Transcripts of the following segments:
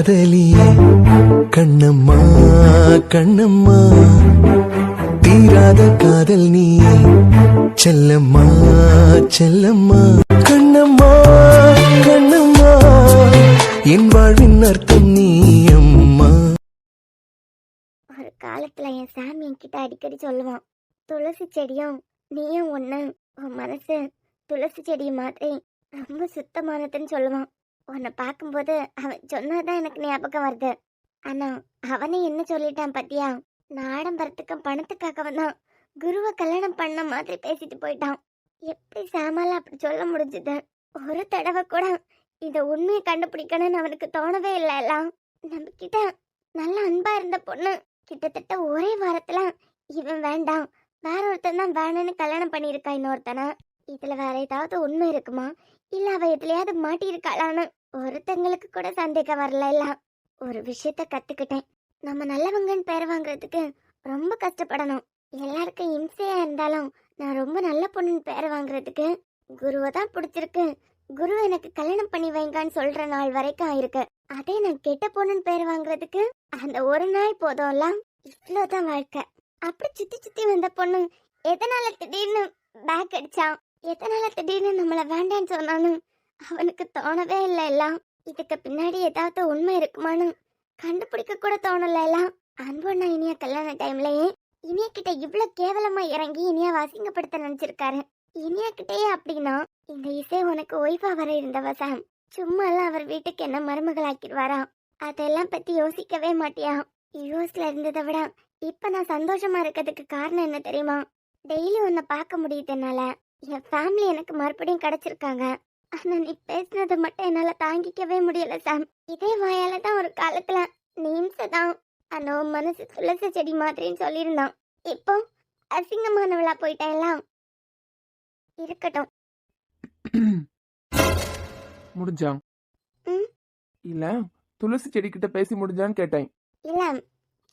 காதலியே கண்ணம்மா கண்ணம்மா தீராத காதல் நீ செல்லம்மா செல்லம்மா கண்ணம்மா கண்ணம்மா என் வாழ்வின் அர்த்தம் நீ அம்மா. ஒரு காலத்துல என் சாமி என்கிட்ட அடிக்கடி சொல்லுவான், துளசி செடியும் நீயும் ஒண்ணு, உன் மனசு துளசி செடி மாதிரி ரொம்ப சுத்தமானதுன்னு சொல்லுவான். உன்னை பார்க்கும்போது அவன் சொன்னதான் எனக்கு ஞாபகம் வருது. ஆனா அவனே என்ன சொல்லிட்டான் பாத்தியா? நான் ஆடம்பரத்துக்கும் பணத்துக்காக தான் குருவை கல்யாணம் பண்ண மாதிரி பேசிட்டு போயிட்டான். எப்படி சாமால அப்படி சொல்ல முடிஞ்சது? ஒரு தடவை கூட இத உண்மையை கண்டுபிடிக்கணும்னு அவனுக்கு தோணவே இல்லை. எல்லாம் நம்ம கிட்ட நல்ல அன்பா இருந்த பொண்ணு கிட்டத்தட்ட ஒரே வாரத்துல இவன் வேண்டாம் வேற ஒருத்தன் தான் வேணும்னு கல்யாணம் பண்ணியிருக்கா இன்னொருத்தனை. இதுல வேற ஏதாவது உண்மை இருக்குமா, இல்ல அவ எதுலயாவது மாட்டி இருக்காளான்னு ஒருத்தங்களுக்கு கூட சந்தேகம் வரல. இல்ல ஒரு விஷயத்த கத்துக்கிட்டேன், நம்ம நல்லவங்கன்னு பேர் வாங்குறதுக்கு ரொம்ப கஷ்டப்படணும். எல்லாருக்கும் இம்சையா இருந்தாலும் நான் ரொம்ப நல்ல பொண்ணுன்னு பேர் வாங்குறதுக்கு குருவை தான் பிடிச்சிருக்கு. குரு எனக்கு கல்யாணம் பண்ணி வைங்கன்னு சொல்ற நாள் வரைக்கும் ஆயிருக்கு. அதே நான் கெட்ட பொண்ணுன்னு பேர் வாங்குறதுக்கு அந்த ஒரு நாள் போதும்ல. இவ்வளவுதான் வாழ்க்கை. அப்படி சுத்தி சுத்தி வந்த பொண்ணு எதனால திடீர்னு பேக் அடிச்சான், எதனால திடீர்னு நம்மள வேண்டான்னு சொன்னான்னு அவனுக்கு தோணவே இல்லை. எல்லாம் இதுக்கு பின்னாடி ஏதாவது உண்மை இருக்குமான்னு கண்டுபிடிக்க கூட தோணல. எல்லாம் அன்பொண்ணா இனியா கல்யாண டைம்லயே இனியா கிட்ட இவ்வளவு கேவலமா இறங்கி இனியா அசிங்கப்படுத்த நினைச்சிருக்காரு. இனியா கிட்டே அப்படின்னா இந்த இசை உனக்கு ஒய்ஃபா வர இருந்தவ சாம், சும்மா எல்லாம் அவர் வீட்டுக்கு என்ன மருமகளாக்கிடுவாரா? அதெல்லாம் பத்தி யோசிக்கவே மாட்டியா? யூஎஸ்ல இருந்ததை விட இப்ப நான் சந்தோஷமா இருக்கிறதுக்கு காரணம் என்ன தெரியுமா? டெய்லி உன்னை பார்க்க முடியுதுனால என் ஃபேமிலி எனக்கு மறுபடியும் கிடைச்சிருக்காங்க. ஆனா நீ பேசுனதை மட்டும் என்னால தாங்கிக்கவே முடியல சாம். இதே வாயால தான் ஒரு காலத்துல நீ இம்சதான், ஆனா உன் மனசு துளசி செடி மாதிரின்னு சொல்லியிருந்தான். இப்போ அசிங்கமானவளா போயிட்டேன். எல்லாம் இருக்கட்டும். முடிஞ்சான் இல்ல துளசி செடி கிட்ட பேசி முடிஞ்சான்னு கேட்டேன். இல்ல,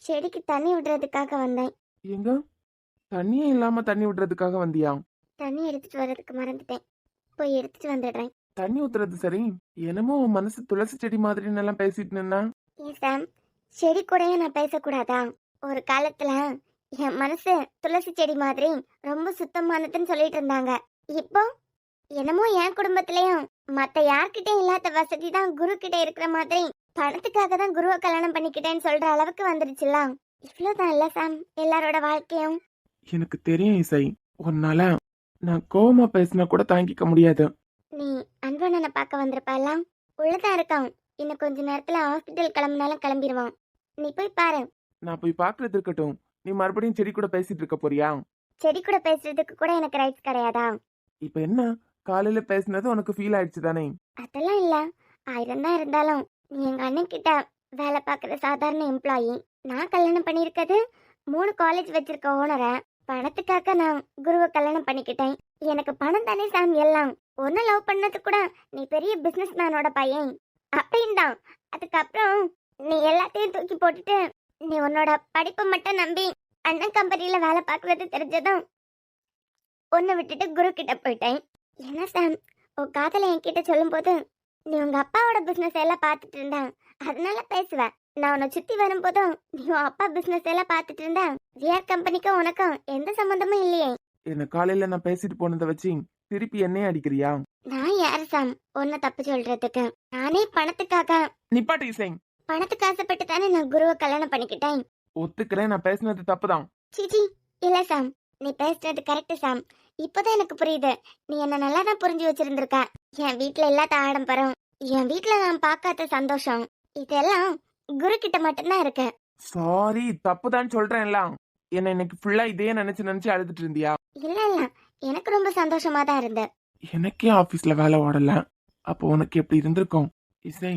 செடிக்கு தண்ணி விடுறதுக்காக வந்தேன். எங்க தண்ணியே இல்லாம தண்ணி விடுறதுக்காக வந்தியா? தண்ணி எடுத்துட்டு வர்றதுக்கு மறந்துட்டேன், போய் எடுத்துட்டு வந்துடுறேன். தண்ணி ஊத்துறது சரி, என்னமோ உன் மனசு துளசி செடி மாதிரின்னு எல்லாம் பேசிட்டு நின்னா. ஏன் சாம், செடி கூடயே நான் பேசக்கூடாதா? ஒரு காலத்துல என் மனசு துளசி செடி மாதிரி ரொம்ப சுத்தமானதுன்னு சொல்லிட்டு இருந்தாங்க. இப்போ என்னமோ என் குடும்பத்திலயும் மத்த யார்கிட்டயும் இல்லாத வசதி தான் குரு கிட்ட இருக்கிற மாதிரி பணத்துக்காக தான் குருவை கல்யாணம் பண்ணிக்கிட்டேன்னு சொல்ற அளவுக்கு வந்துருச்சுல. இவ்வளவுதான் இல்ல சாம் எல்லாரோட வாழ்க்கையும். எனக்கு தெரியும் இசை, உன்னால நான் கோவமா பேசினா கூட தாங்கிக்க முடியாது. நீ அன்பண்ணனை பார்க்க வந்திருப்பால, உள்ளதான் இருக்கான். இன்னும் கொஞ்ச நேரத்துல ஹாஸ்பிட்டல் கிளம்பினாலும் கிளம்பிடுவான். நீ போய் பாரு. நான் போய் பாக்குறது இருக்கட்டும், நீ மறுபடியும் செடி கூட பேசிட்டு இருக்க போறியா? செடி கூட பேசுறதுக்கு கூட எனக்கு ரைட்ஸ் கிடையாதா? இப்ப என்ன, காலையில பேசினது உனக்கு ஃபீல் ஆயிடுச்சு தானே? அதெல்லாம் இல்ல, 1000 தான் இருந்தாலும் நீ எங்க அண்ணன் கிட்ட வேலை பார்க்குற சாதாரண எம்ப்ளாயி. நான் கல்யாணம் பண்ணியிருக்கிறது 3 காலேஜ் வச்சிருக்க ஓனரை. பணத்துக்காக நான் குருவை கல்யாணம் பண்ணிக்கிட்டேன். எனக்கு பணம் தானே சாமி எல்லாம். ஒன்னு லவ் பண்ணது கூட நீ பெரிய பிசினஸ் மேனோட பையன் அப்படின்தான். அதுக்கப்புறம் நீ எல்லாத்தையும் தூக்கி போட்டுட்டு நீ உன்னோட படிப்பை மட்டும் நம்பி அண்ணன் கம்பெனியில வேலை பார்க்கறது தெரிஞ்சதும் ஒன்னு விட்டுட்டு குரு கிட்ட போயிட்டேன். என்ன சாம், உன் காதலை என்கிட்ட சொல்லும் போது நீ உங்க அப்பாவோட பிசினஸ் எல்லாம் பார்த்துட்டு இருந்த, அதனால பேசுவ. நான் உன்னை சுத்தி வரும்போதும் நீ உன் அப்பா பிசினஸ் எல்லாம் பார்த்துட்டு இருந்த. விஆர் கம்பெனிக்கும் உனக்கும் எந்த சம்பந்தமும் இல்லையே. என்ன காலையில நான் பேசிட்டு போனதை வச்சு திருப்பி என்னையே அடிக்கிறியா? நான் யாரு சாம் உன்னை தப்பு சொல்றதுக்கு? நானே பணத்துக்காக. நிப்பாட்டு இசை. பணத்துக்கு ஆசைப்பட்டு தானே நான் குருவை கல்யாணம் பண்ணிக்கிட்டேன். ஒத்துக்கிறேன், நான் பேசினது தப்புதான். சிச்சி இல்ல சாம், நீ பேசுறது கரெக்ட் சாம். இப்பதான் எனக்கு புரியுது, நீ என்ன நல்லா தான் புரிஞ்சு வச்சிருந்திருக்க. என் வீட்டுல இல்லாத ஆடம்பரம், என் வீட்டுல நான் பார்க்காத சந்தோஷம், இதெல்லாம் குரு கிட்ட மட்டும்தான் இருக்கு. சாரி, தப்புதான் சொல்றேன். எல்லாம் என்ன இன்னைக்கு ஃபுல்லா இதே நினைச்சு அழுதுட்டு இருந்தியா? இல்ல இல்ல, எனக்கு ரொம்ப சந்தோஷமா தான் இருந்த. எனக்கே ஆபீஸ்ல வேலை ஓடல, அப்போ உனக்கு எப்படி இருந்திருக்கும் இசை?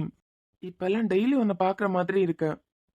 இப்பெல்லாம் டெய்லி உன்னை பாக்குற மாதிரி இருக்கு.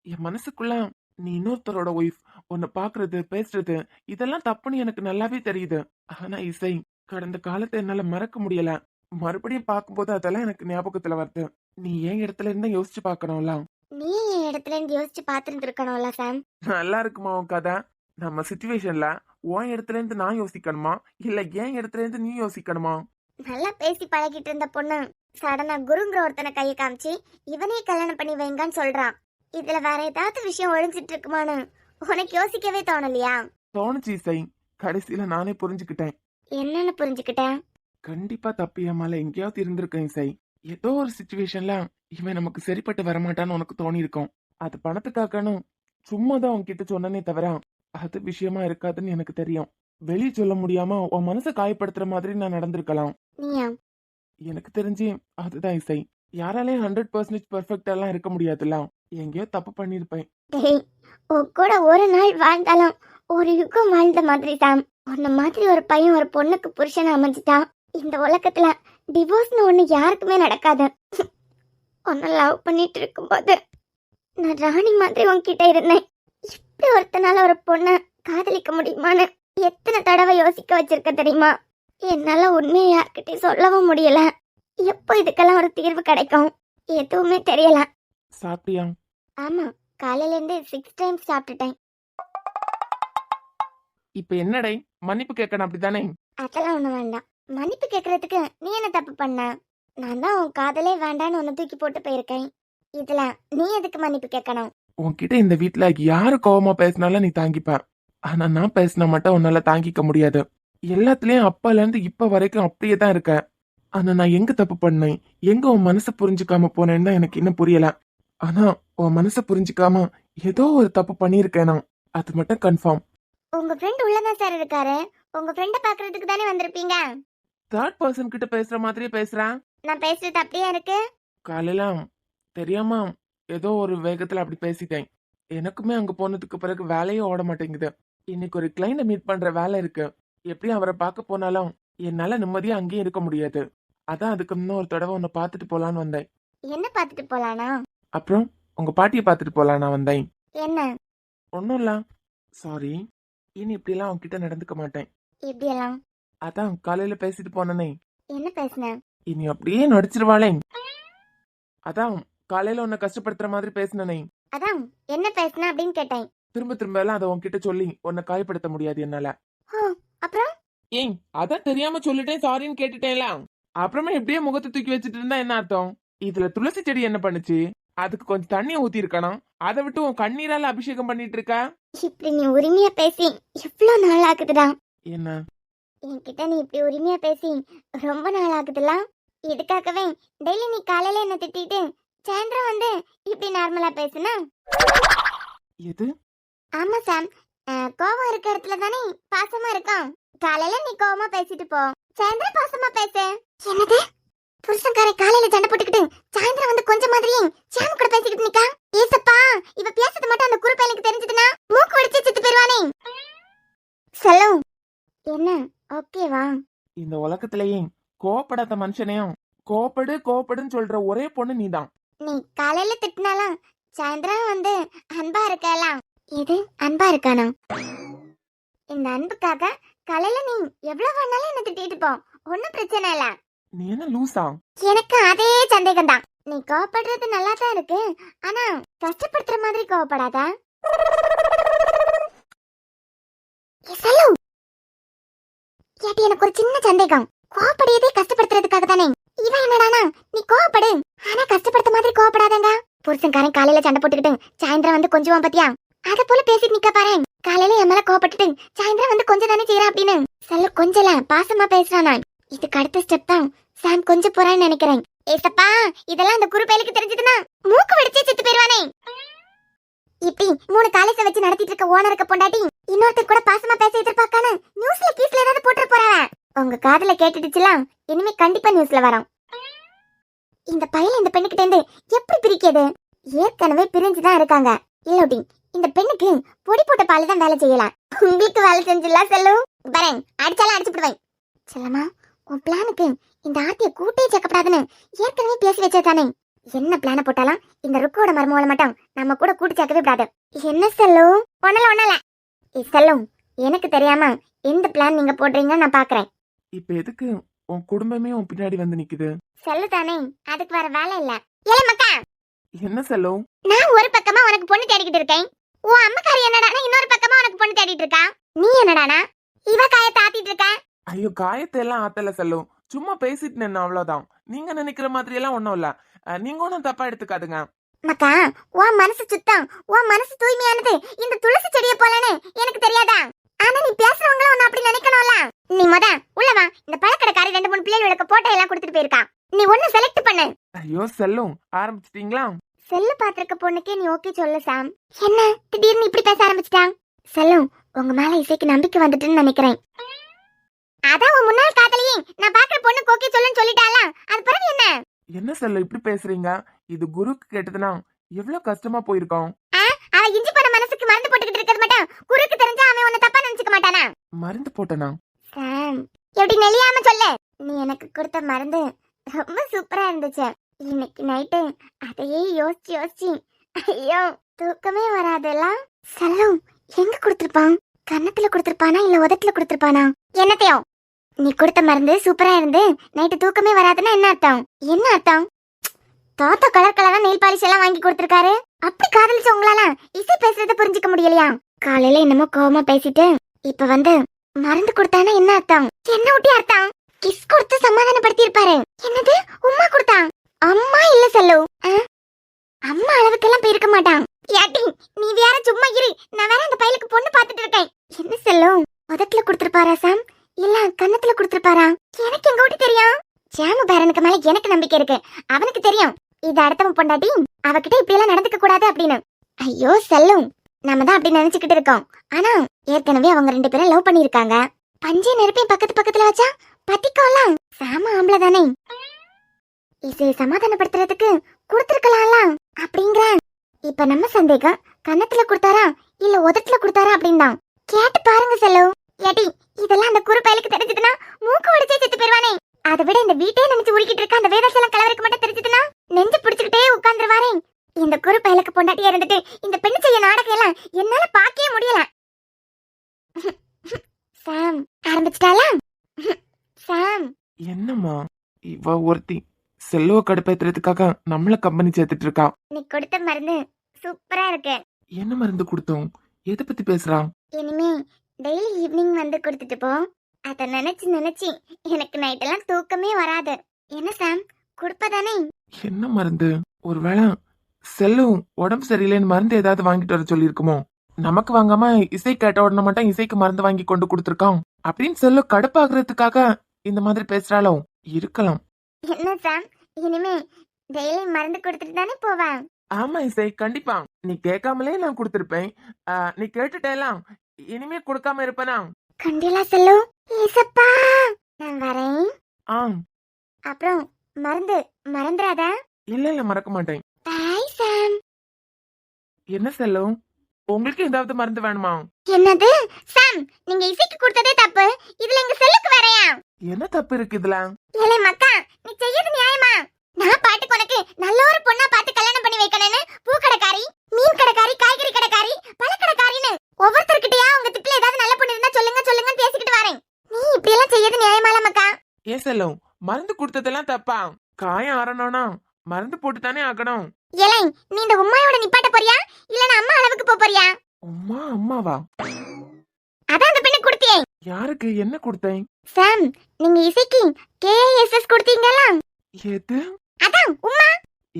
என் மனசுக்குள்ள நீ இன்னொருத்தரோட ஒய்ஃப், உன்னை பாக்குறது பேசுறது இதெல்லாம் தப்புன்னு எனக்கு நல்லாவே தெரியுது. ஆனா இசை, கடந்த காலத்தை என்னால மறக்க முடியல. மறுபடியும் பார்க்கும்போது அதெல்லாம் எனக்கு ஞாபகத்துல வருது. நீ என் இடத்துல இருந்தா யோசிச்சு பாக்கணும்ல. நீ என் இடத்துல இருந்து யோசிச்சு பாத்துட்டு இருக்கணும்ல சாம். நல்லா இருக்குமா உன் கதை? நம்ம சிச்சுவேஷன்ல உன் இடத்துல இருந்து நான் யோசிக்கணுமா, இல்ல என் இடத்துல இருந்து நீ யோசிக்கணுமா? நல்லா பேசி பழகிட்டு இருந்த பொண்ணு சடனா குருங்கிற ஒருத்தனை கையை காமிச்சு இவனையே கல்யாணம் பண்ணி வைங்கன்னு சொல்றான். இதுல வேற ஏதாவது விஷயம் ஒழிஞ்சிட்டு இருக்குமான்னு உனக்கு யோசிக்கவே தோணலையா? தோணுச்சு இசை. கடைசியில நானே புரிஞ்சுக்கிட்டேன். என்னன்னு புரிஞ்சுக்கிட்டேன்? கண்டிப்பா தப்பு என் மேல எங்கேயாவது இருந்திருக்கேன் இசை. ஏதோ ஒரு சுச்சுவேஷன்ல இவன் நமக்கு சரிப்பட்டு வரமாட்டான்னு உனக்கு தோணி இருக்கும். அது பணத்துக்காகன்னு சும்மா தான் உன்கிட்ட சொன்னனே தவிர அது விஷயமா இருக்காதுன்னு எனக்கு தெரியும். வெளியே சொல்ல முடியாம உன் மனசை காயப்படுத்துற மாதிரி நான் நடந்திருக்கலாம். நீயா? எனக்கு தெரிஞ்சு அதுதான் இசை. யாராலையும் 100% பெர்ஃபெக்ட் எல்லாம் இருக்க முடியாதுல்ல. எங்கேயோ தப்பு பண்ணிருப்பேன். டேய், உன் கூட ஒரு நாள் வாழ்ந்தாலும் ஒரு யுகம் வாழ்ந்த மாதிரி தான். உன்ன மாதிரி ஒரு பையன் ஒரு பொண்ணுக்கு புருஷன் அமைஞ்சிட்டான். இந்த உலகத்துல டிவோர்ஸ்னு ஒண்ணு யாருக்குமே நடக்காது. உன்னை லவ் பண்ணிட்டு இருக்கும்போது நான் ராணி மாதிரி உன்கிட்ட இருந்தேன். இப்படி ஒருத்தனால ஒரு பொண்ணை காதலிக்க முடியுமான்னு எத்தனை தடவை யோசிக்க வச்சிருக்க தெரியுமா? என்னால உண்மையை யார்கிட்டயும் சொல்லவும் முடியல. எப்போ இதுக்கெல்லாம் ஒரு தீர்வு கிடைக்கும் எதுவுமே தெரியல. சாப்பிட்டியா? ஆமா, காலையில இருந்து 6 டைம்ஸ் சாப்பிட்டுட்டேன். இப்ப என்னடை மன்னிப்பு கேட்கணும் அப்படித்தானே? அதெல்லாம் ஒண்ணு வேண்டாம். மன்னிப்பு கேட்கறதுக்கு நீ என்ன தப்பு பண்ண? நான் தான் உன் காதலே வேண்டான்னு உன்னை தூக்கி போட்டு போயிருக்கேன். இதுல நீ எதுக்கு மன்னிப்பு கேட்கணும்? உன்கிட்ட இந்த வீட்ல யாரு கோவமா பேசினாலும் நீ தாங்கிப்ப. ஆனா நான் பேசினா மட்டும் உன்னால தாங்கிக்க முடியாது. எல்லாத்துலயும் அப்பால இருந்து இப்ப வரைக்கும் அப்படியே தான் இருக்க. ஆனா நான் எங்க தப்பு பண்ணேன், எங்க உன் மனசை புரிஞ்சுக்காம போனேன்னு தான் எனக்கு இன்னும் புரியல. ஆனா உன் மனசை புரிஞ்சுக்காம ஏதோ ஒரு தப்பு பண்ணிருக்கேன் நான். அது மட்டும் கன்ஃபார்ம். உங்க ஃப்ரெண்ட் உள்ளதான் சார் இருக்காரு. உங்க ஃப்ரெண்ட பாக்குறதுக்கு தானே வந்திருப்பீங்க. தேர்ட் பர்சன் கிட்ட பேசுற மாதிரியே பேசுறான். நான் பேசுறது அப்படியே இருக்கு. காலையில தெரியாம ஏதோ ஒரு வேகத்துல அப்படி பேசிட்டேன். எனக்குமே அங்க போனதுக்கு பிறகு வேலையே ஓட மாட்டேங்குது. இன்னைக்கு ஒரு கிளைண்ட மீட் பண்ற வேலை இருக்கு. எப்படி அவரை பார்க்க போனாலும் என்னால நிம்மதியா அங்கேயே இருக்க முடியாது. அதான் அதுக்கு முன்ன ஒரு தடவை உன்னை பார்த்துட்டு போலான்னு வந்தேன். என்ன பார்த்துட்டு போலானா? அப்புறம் உங்க பாட்டியை பார்த்துட்டு போலான்னு வந்தேன். என்ன? ஒன்னும் இல்ல. சாரி. இனி இப்படி எல்லாம் உன்கிட்ட நடந்துக்க மாட்டேன். எப்படி எல்லாம்? அதான் காலையில பேசிட்டு போனனே. என்ன பேசுன? இனி அப்படியே நடிச்சிருவாளே. அதான் காலையில உன்னை கஷ்டப்படுத்துற மாதிரி பேசினனே. அதான் என்ன பேசுன அப்படின்னு கேட்டேன். திரும்ப திரும்ப எல்லாம் அதை உன்கிட்ட சொல்லி உன்னை காயப்படுத்த முடியாது என்னால. ஓ, அப்புறம்? ஏய், அதான் தெரியாம சொல்லிட்டேன், சாரின்னு கேட்டுட்டேன்ல. அப்புறமா எப்படியே முகத்தை தூக்கி வச்சுட்டு இருந்தா என்ன அர்த்தம்? இதுல துளசி செடி என்ன பண்ணுச்சு? அதுக்கு கொஞ்சம் தண்ணிய ஊத்தி இருக்கணும். அதை விட்டு உன் கண்ணீரால அபிஷேகம் பண்ணிட்டு இருக்க. இப்படி நீ உரிமையா பேசி எவ்வளவு நாள் ஆகுதுடா? என்ன? என்கிட்ட நீ இப்படி உரிமையா பேசி ரொம்ப நாள் ஆகுதுல. இதுக்காகவே டெய்லி நீ காலையில என்ன திட்டிட்டு சாயந்தரம் வந்து இப்படி நார்மலா பேசுனா? எது? ஆமா சாம், கோவம் இருக்க இடத்துல தானே பாசமா இருக்கும். காலையில நீ கோவமா பேசிட்டு போ, சாயந்தரம் பாசமா பேசு. என்னது? புருஷன்காரை காலையில சண்டை போட்டுக்கிட்டு சாயந்தரம் வந்து கொஞ்சம் மாதிரியே சாம் கூட பேசிக்கிட்டு நிக்கா? ஏசப்பா, இவ பேசுறது மட்டும் அந்த குறுப்ப எனக்கு தெரிஞ்சதுன்னா மூக்கு வடிச்சு செத்து போயிருவானே. செல்லோ, என்ன ஓகேவா? இந்த உலகத்திலேயே கோவப்படாத மனுஷனையும் கோவப்படுன்னு சொல்ற ஒரே பொண்ணு நீதான். நீ காலையில திட்டினாலும் சாயந்தரம் வந்து அன்பா இருக்கலாம். எது அன்பா இருக்கானா? இந்த அன்புக்காக காலையில நீ எவ்வளவு வேணாலும் என்ன திட்டிட்டு போ, ஒன்னும் பிரச்சனை இல்ல. நீ என்ன லூசா? எனக்கு அதே சந்தேகம் தான். நீ கோவப்படுறது நல்லா தான் இருக்கு, ஆனா கஷ்டப்படுத்துற மாதிரி கோவப்படாத. கேட்டி, எனக்கு ஒரு சின்ன சந்தேகம். கோவப்படியதே கஷ்டப்படுத்துறதுக்காக தானே? இவன் என்னடானா நீ கோவப்படு ஆனா கஷ்டப்படுத்த மாதிரி கோவப்படாதங்க. புருஷன்காரன் காலையில சண்டை போட்டுக்கிட்டு சாயந்தரம் வந்து கொஞ்சம் பத்தியா அத போல பேசிட்டு நிக்க பாரு. காலையில என் மேல கோவப்பட்டுட்டு சாயந்தரம் வந்து கொஞ்சம் தானே செய்யறா அப்படின்னு சொல்ல கொஞ்சல பாசமா பேசுறானா. இதுக்கு அடுத்த ஸ்டெப் தான் சாம் கொஞ்சம் போறான்னு நினைக்கிறேன். ஏசப்பா, இதெல்லாம் அந்த குறுப்பேலுக்கு தெரிஞ்சதுன்னா மூக்கு வெடிச்சே செத்து போயிருவானே. இப்படி 3 காலேஜ வச்சு நடத்திட்டு இருக்க ஓனருக்கு பொண்டாட்டி இன்னொருத்தர் கூட பாசமா பேச எதிர்பார்க்கானு நியூஸ்ல கீஸ்ல ஏதாவது போட்டு போறாவ. உங்க காதுல கேட்டுடுச்சுலாம், இனிமே கண்டிப்பா நியூஸ்ல வரும். இந்த பையன் இந்த பெண்ணுகிட்ட இருந்து எப்படி பிரிக்கிறது? ஏற்கனவே பிரிஞ்சுதான் இருக்காங்க. இல்லோடி, இந்த பெண்ணுக்கு பொடி போட்ட பால் தான் வேலை செய்யலாம். உங்களுக்கு வேலை செஞ்சிடலாம் செல்லும். வரேன், அடிச்சாலும் அடிச்சு விடுவேன். செல்லமா, உன் பிளானுக்கு இந்த ஆர்த்திய கூட்டே சேர்க்கப்படாதுன்னு ஏற்கனவே பேசி வச்சதானே. என்ன பிளான போட்டாலும் இந்த ருக்கோட மருமகளை மட்டும் நம்ம கூட கூட்டி சேர்க்கவே விடாது. என்ன செல்லும்? ஒண்ணல செல்லும், எனக்கு தெரியாம எந்த பிளான் நீங்க போடுறீங்கன்னு நான் பாக்குறேன். இப்ப எதுக்கு உன் குடும்பமே உன் பின்னாடி வந்து நிக்குது? செல்லு தானே, அதுக்கு வேற வேலை இல்ல. ஏலே மக்கா, என்ன செல்லும்? நான் ஒரு பக்கமா உனக்கு பொண்ணு தேடிக்கிட்டு இருக்கேன். உன் அம்மக்காரி என்னடானா இன்னொரு பக்கமா உனக்கு பொண்ணு தேடிட்டு இருக்கா. நீ என்னடானா இவ காயத்தை ஆத்திட்டு இருக்க. ஐயோ, காயத்தை எல்லாம் ஆத்தல செல்லும். சும்மா பேசிட்டு நின்ன அவ்வளவுதான். நீங்க நினைக்கிற மாதிரி எல்லாம் ஒண்ணும் இல்ல. நீங்க ஒன்னும் தப்பா எடுத்துக்காதுங்க. மக்கா, உன் மனசு சுத்தம், உன் மனசு தூய்மையானது இந்த துளசி செடியை போலன்னு எனக்கு தெரியாதா? ஆனா நீ பேசுறவங்களும் ஒன்னு அப்படி நினைக்கணும்ல. நீ உள்ள வா. இந்த பழக்கடைக்காரி 2-3 பிள்ளைகளுக்கு போட்டோ எல்லாம் கொடுத்துட்டு போயிருக்கா. நீ ஒன்னு செலக்ட் பண்ணு. ஐயோ செல்லும், ஆரம்பிச்சிட்டீங்களா? செல்லு பாத்திருக்க பொண்ணுக்கே நீ ஓகே சொல்லு சாம். என்ன திடீர்னு இப்படி பேச ஆரம்பிச்சிட்டான்? செல்லும், உங்க மேல இசைக்கு நம்பிக்கை வந்துட்டுன்னு நினைக்கிறேன். அதான் உன் முன்னாள் காதலியே நான் பாக்குற பொண்ணுக்கு ஓகே சொல்லுன்னு சொல்லிட்டால, அது பிறகு என்ன? என்ன செல்லும் இப்படி பேசுறீங்க? இது குருக்கு கேட்டதுன்னா எவ்வளவு கஷ்டமா போயிருக்கோம். அவ இஞ்சி பண்ண மனசுக்கு மருந்து போட்டுக்கிட்டு இருக்கிறது மட்டும் குருக்கு தெரிஞ்சா அவன் உன்னை தப்பா நினைச்சுக்க மாட்டானா? மருந்து போட்டனா? சாம், எப்படி நெளியாம சொல்லு. நீ எனக்கு கொடுத்த மருந்து ரொம்ப சூப்பரா இருந்துச்சு. இன்னைக்கு நைட்டு அதையே யோசிச்சு யோசிச்சு ஐயோ தூக்கமே வராதல்ல. செல்லம், எங்க கொடுத்திருப்பான்? கன்னத்துல கொடுத்திருப்பானா இல்ல உதட்டுல கொடுத்திருப்பானா? என்னத்தையும் நீ கொடுத்த மருந்து சூப்பரா இருந்து நைட்டு தூக்கமே வராதுன்னா என்ன அர்த்தம்? என்ன அர்த்தம்? தாத்தா கலர் கலரா நெயில் பாலிஷ் எல்லாம் வாங்கி கொடுத்திருக்காரு. அப்படி காதலிச்சு உங்களால இசை பேசுறத புரிஞ்சுக்க முடியலையா? காலையில என்னமோ கோவமா பேசிட்டு இப்ப மருந்து கொடுத்தானா என்ன அர்த்தம்? என்ன ஊட்டி அர்த்தம்? கிஸ் கொடுத்து சமாதானப்படுத்தி இருப்பாரு. என்னது உம்மா கொடுத்தான்? அம்மா இல்ல செல்லு, அம்மா அளவுக்கெல்லாம் போயிருக்க மாட்டான். யாட்டி நீ வேற சும்மா இரு, நான் வேற அந்த பையலுக்கு பொண்ணு பாத்துட்டு இருக்கேன். என்ன செல்லு, உதட்டுல கொடுத்திருப்பாரா சாம் இல்ல கன்னத்துல கொடுத்திருப்பாரா? எனக்கு எங்க ஊட்டி தெரியும்? ஜாமு பேரனுக்கு மேல எனக்கு நம்பிக்கை இருக்கு. அவனுக்கு தெரியும் இது அடுத்தவன் பொண்டாட்டி, அவகிட்ட இப்படி எல்லாம் நடந்துக்க கூடாது அப்படின்னு. ஐயோ செல்லும், நம்ம தான் அப்படி நினைச்சுக்கிட்டு இருக்கோம். ஆனா ஏற்கனவே அவங்க 2 பேரும் லவ் பண்ணிருக்காங்க. பஞ்சை நெருப்பையும் பக்கத்துல வச்சா பத்திக்கோலாம். சாம ஆம்பளை தானே, இசையை சமாதானப்படுத்துறதுக்கு கொடுத்திருக்கலாம்ல அப்படிங்கிற. இப்ப நம்ம சந்தேகம் கன்னத்துல கொடுத்தாரா இல்ல உதட்டுல கொடுத்தாரா அப்படின்னு தான். கேட்டு பாருங்க செல்லு. ஏடி இதெல்லாம் அந்த குறு பயலுக்கு தெரிஞ்சதுன்னா மூக்கு ஒடிச்சே செத்து போயிருவானே. அதை விட இந்த வீட்டே நினைச்சு உருக்கிட்டு இருக்க அந்த வேதாசலம் கலவருக்கு மட்டும் தெரிஞ்சதுன்னா நெஞ்சு பிடிச்சுக்கிட்டே உட்கார்ந்துருவாரே. இந்த குறு பயலுக்கு பொண்டாட்டியா இருந்துட்டு இந்த பெண்ணு செய்ய நாடகம் எல்லாம் என்னால பாக்கவே முடியல. சாம் ஆரம்பிச்சிட்டாளா? சாம், என்னம்மா இவ ஒருத்தி செல்லுவ கடுப்பேத்துறதுக்காக நம்மள கம்பெனி சேர்த்துட்டு இருக்கா. நீ கொடுத்த மருந்து சூப்பரா இருக்கு. என்ன மருந்து கொடுத்தோம்? எதை பத்தி பேசுறான்? இனிமே டெய்லி ஈவினிங் கொடுத்துட்டு போ. அத நினைச்சு நினைச்சு எனக்கு நைட் எல்லாம் தூக்கமே வராது. என்ன சாம், கொடுப்பதானே? என்ன மருந்து? ஒருவேளை செல்லும் உடம்பு சரியில்லைன்னு மருந்து ஏதாவது வாங்கிட்டு வர சொல்லிருக்குமோ? நமக்கு வாங்காம இசை கேட்ட உடனே மட்டும் இசைக்கு மருந்து வாங்கி கொண்டு கொடுத்துருக்கான் அப்படின்னு செல்லு கடுப்பாகிறதுக்காக இந்த மாதிரி பேசுறாளோ இருக்கலாம். என்ன சாம், இனிமே டெய்லி மருந்து கொடுத்துட்டு தானே போவேன்? ஆமா இசை, கண்டிப்பா. நீ கேட்காமலே நான் கொடுத்திருப்பேன். நீ கேட்டுட்டேலாம், இனிமே கொடுக்காம இருப்பனா? கண்டிலா செல்லு. ஏசப்பா, நான் வரேன். அப்புறம் மருந்து மறந்துடாத. இல்ல மறக்க மாட்டேன். பாய் சாம். என்ன செல்லும், உங்களுக்கு ஏதாவது மருந்து வேணுமா? என்னது சாம், நீங்க இசைக்கு கொடுத்ததே தப்பு, இதுல எங்க செல்லுக்கு வரையா? என்ன தப்பு இருக்கு இதுல? ஏலே மக்கா, நீ செய்யறது நியாயமா? நான் பாட்டுக்கு உனக்கு நல்ல ஒரு பொண்ணா பார்த்து கல்யாணம் பண்ணி வைக்கணும்னு பூக்கடைக்காரி, மீன் கடைக்காரி, காய்கறி கடைக்காரி, பழக்கடைக்காரின்னு ஒவ்வொருத்தர்கிட்டயா உங்க திட்டுல ஏதாவது நல்ல பொண்ணு இருந்தா சொல்லுங்க சொல்லுங்கன்னு பேசிக்கிட்டு வரேன். நீ இப்படி எல்லாம் செய்யறது நியாயமால மக்கா? ஏன் செல்லும், மருந்து கொடுத்ததெல்லாம் தப்பா? காயம் ஆறணும்னா மருந்து போட்டு தானே ஆகணும். ஏலே, நீ இந்த உம்மாயோட நிப்பாட்ட போறியா இல்லனா அம்மா அளவுக்கு போறியா? அம்மாவா? அதான் அந்த பெண்ணு கொடுத்தியே. யாருக்கு என்ன கொடுத்தேன்? சாம், நீங்க இசைக்கு கேஎஸ்எஸ் கொடுத்தீங்களா? எது? அதான் உம்மா.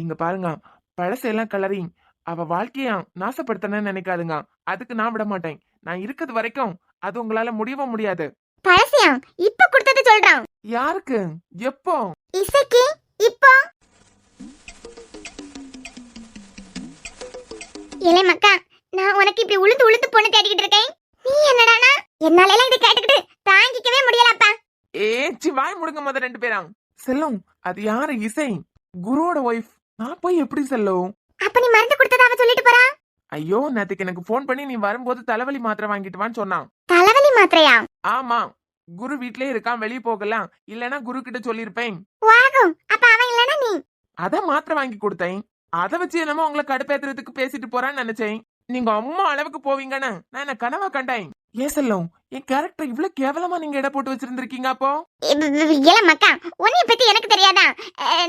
இங்க பாருங்க, பழசெல்லாம் கலரி அவ வாழ்க்கைய நாசப்படுத்தணும்னு நினைக்காதுங்க. அதுக்கு நான் விட மாட்டேன். நான் இருக்கிறது வரைக்கும் அது உங்களால முடியவும் முடியாது. பழசியா இப்ப கொடுத்தது சொல்றான். யாருக்கு? எப்போ? இசைக்கு இப்போ. ஏலே மக்கா, நான் உனக்கு இப்படி உளுந்து உளுந்து பொண்ணு தேடிக்கிட்டு இருக்கேன். நீ என்னடானா என்னால எல்லாம் இதை கேட்டுக்கிட்டு தாங்கிக்கவே முடியலப்பா. ஏச்சி வாய் முடுங்க மொத 2 பேரும். செல்லும், அது யாரு? இசை, குருவோட ஒய்ஃப். நான் போய் எப்படி செல்லும்? அப்ப நீ மருந்து கொடுத்தத அவ சொல்லிட்டு போறா? ஐயோ, நேத்துக்கு எனக்கு போன் பண்ணி நீ வரும்போது தலைவலி மாத்திரை வாங்கிட்டு வான்னு சொன்னான். தலைவலி மாத்திரையா? ஆமா, குரு வீட்லயே இருக்கான், வெளியே போகலாம். இல்லனா குரு கிட்ட சொல்லிருப்பேன். வாகும், அப்ப அவன் இல்லனா நீ? அத மாத்திரை வாங்கி கொடுத்தேன். அத வச்சு என்னமோ உங்களை கடுப்பேத்துறதுக்கு பேசிட்டு போறான்னு நினைச்சேன். நீங்க அம்மா அளவுக்கு போவீங்கன்னு நான் என்ன கனவா கண்டேன். ஏன் செல்லும், என் கேரக்டர் இவ்வளவு கேவலமா நீங்க இட போட்டு வச்சிருந்திருக்கீங்க. அப்போ ஏல மக்கா, உன்னைய பத்தி எனக்கு தெரியாதா?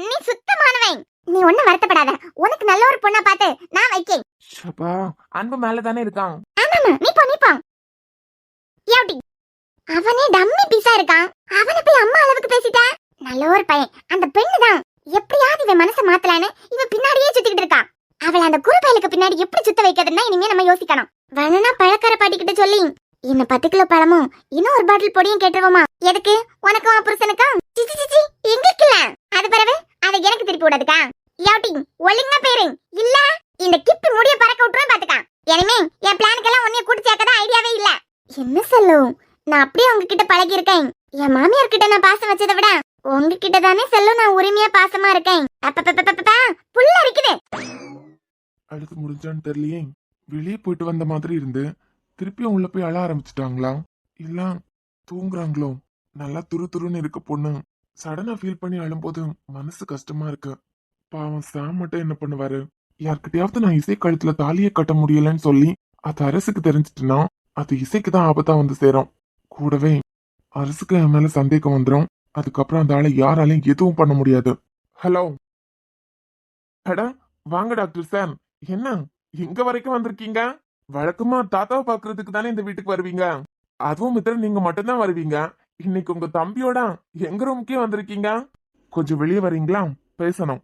நீ சுத்தமானவன். நீ ஒண்ணும் வருத்தப்படாத, உனக்கு நல்ல ஒரு பொண்ணா பார்த்து நான் வைக்கேன். ஷபா, அன்பு மேலதானே இருக்கான். ஆமாமா, நீ போ. ஏவுடி, அவனே டம்மி பீஸா இருக்கான். அவனை போய் அம்மா அளவுக்கு பேசிட்ட. நல்ல ஒரு பையன். அந்த பெண்ணு தான் எப்படியாவது இவன் மனசை மாத்தலான்னு இவன் பின்னாடியே சுத்திக்கிட்டு இருக்கா. அவளை அந்த குரு பயலுக்கு பின்னாடி எப்படி சுத்த வைக்கிறதுன்னா இனிமே நம்ம யோசிக்கணும். வேணும்னா பழக்கார பாட்டி கிட்ட சொல்லி இன்னும் 10 கிலோ பழமும் இன்னும் ஒரு பாட்டில் பொடியும் கேட்டுருவோமா? எதுக்கு? உனக்கும் உன் புருஷனுக்கும்? சிச்சி சிச்சி எங்களுக்கு இல்ல. அது பிறகு அதை எனக்கு திருப்பி விடாதுக்கா? யாட்டிங் ஒழுங்கா பேரு இல்ல இந்த கிப்ட் முடிய பறக்க விட்டுரும் பாத்துக்கா. இனிமே என் பிளானுக்கெல்லாம் உன்னைய கூட்டி சேர்க்கத ஐடியாவே இல்ல. என்ன செல்லும், நான் அப்படியே உங்ககிட்ட பழகி இருக்கேன். என் மாமியார் கிட்ட நான் பாசம் வச்சதை விட உங்ககிட்ட தானே செல்லும் நான் உரிமையா பாசமா இருக்கேன். அப்பப்பப்பப்பா புல்ல இருக்குது. அடுத்து முடிஞ்சான்னு தெரியலையே. வெளியே போயிட்டு வந்த மாதிரி இருந்து திருப்பியும் உள்ள போய் அழ ஆரம்பிச்சிட்டாங்களா? இல்ல தூங்குறாங்களோ? நல்லா துரு துருன்னு இருக்க பொண்ணு சடனா ஃபீல் பண்ணி அழும்போது மனசு கஷ்டமா இருக்கு. பாவம் சாம் மட்டும் என்ன பண்ணுவாரு? யார்கிட்டயாவது நான் இசை கழுத்துல தாலியை கட்ட முடியலன்னு சொல்லி அது அரசுக்கு தெரிஞ்சிட்டுனா அது இசைக்கு தான் ஆபத்தா வந்து சேரும். கூடவே அரசுக்கு என் மேல சந்தேகம் வந்துடும். அதுக்கப்புறம் அந்த ஆளை யாராலையும் எதுவும் பண்ண முடியாது. ஹலோ அடா வாங்க டாக்டர் சார். என்ன இங்க வரைக்கும் வந்திருக்கீங்க? வழக்கமா தாத்தாவை பாக்குறதுக்கு தானே இந்த வீட்டுக்கு வருவீங்க. அதுவும் மித்திரன் நீங்க மட்டும்தான் வருவீங்க. இன்னைக்கு உங்க தம்பியோட எங்க ரூமுக்கே வந்திருக்கீங்க. கொஞ்சம் வெளியே வரீங்களா? பேசணும்.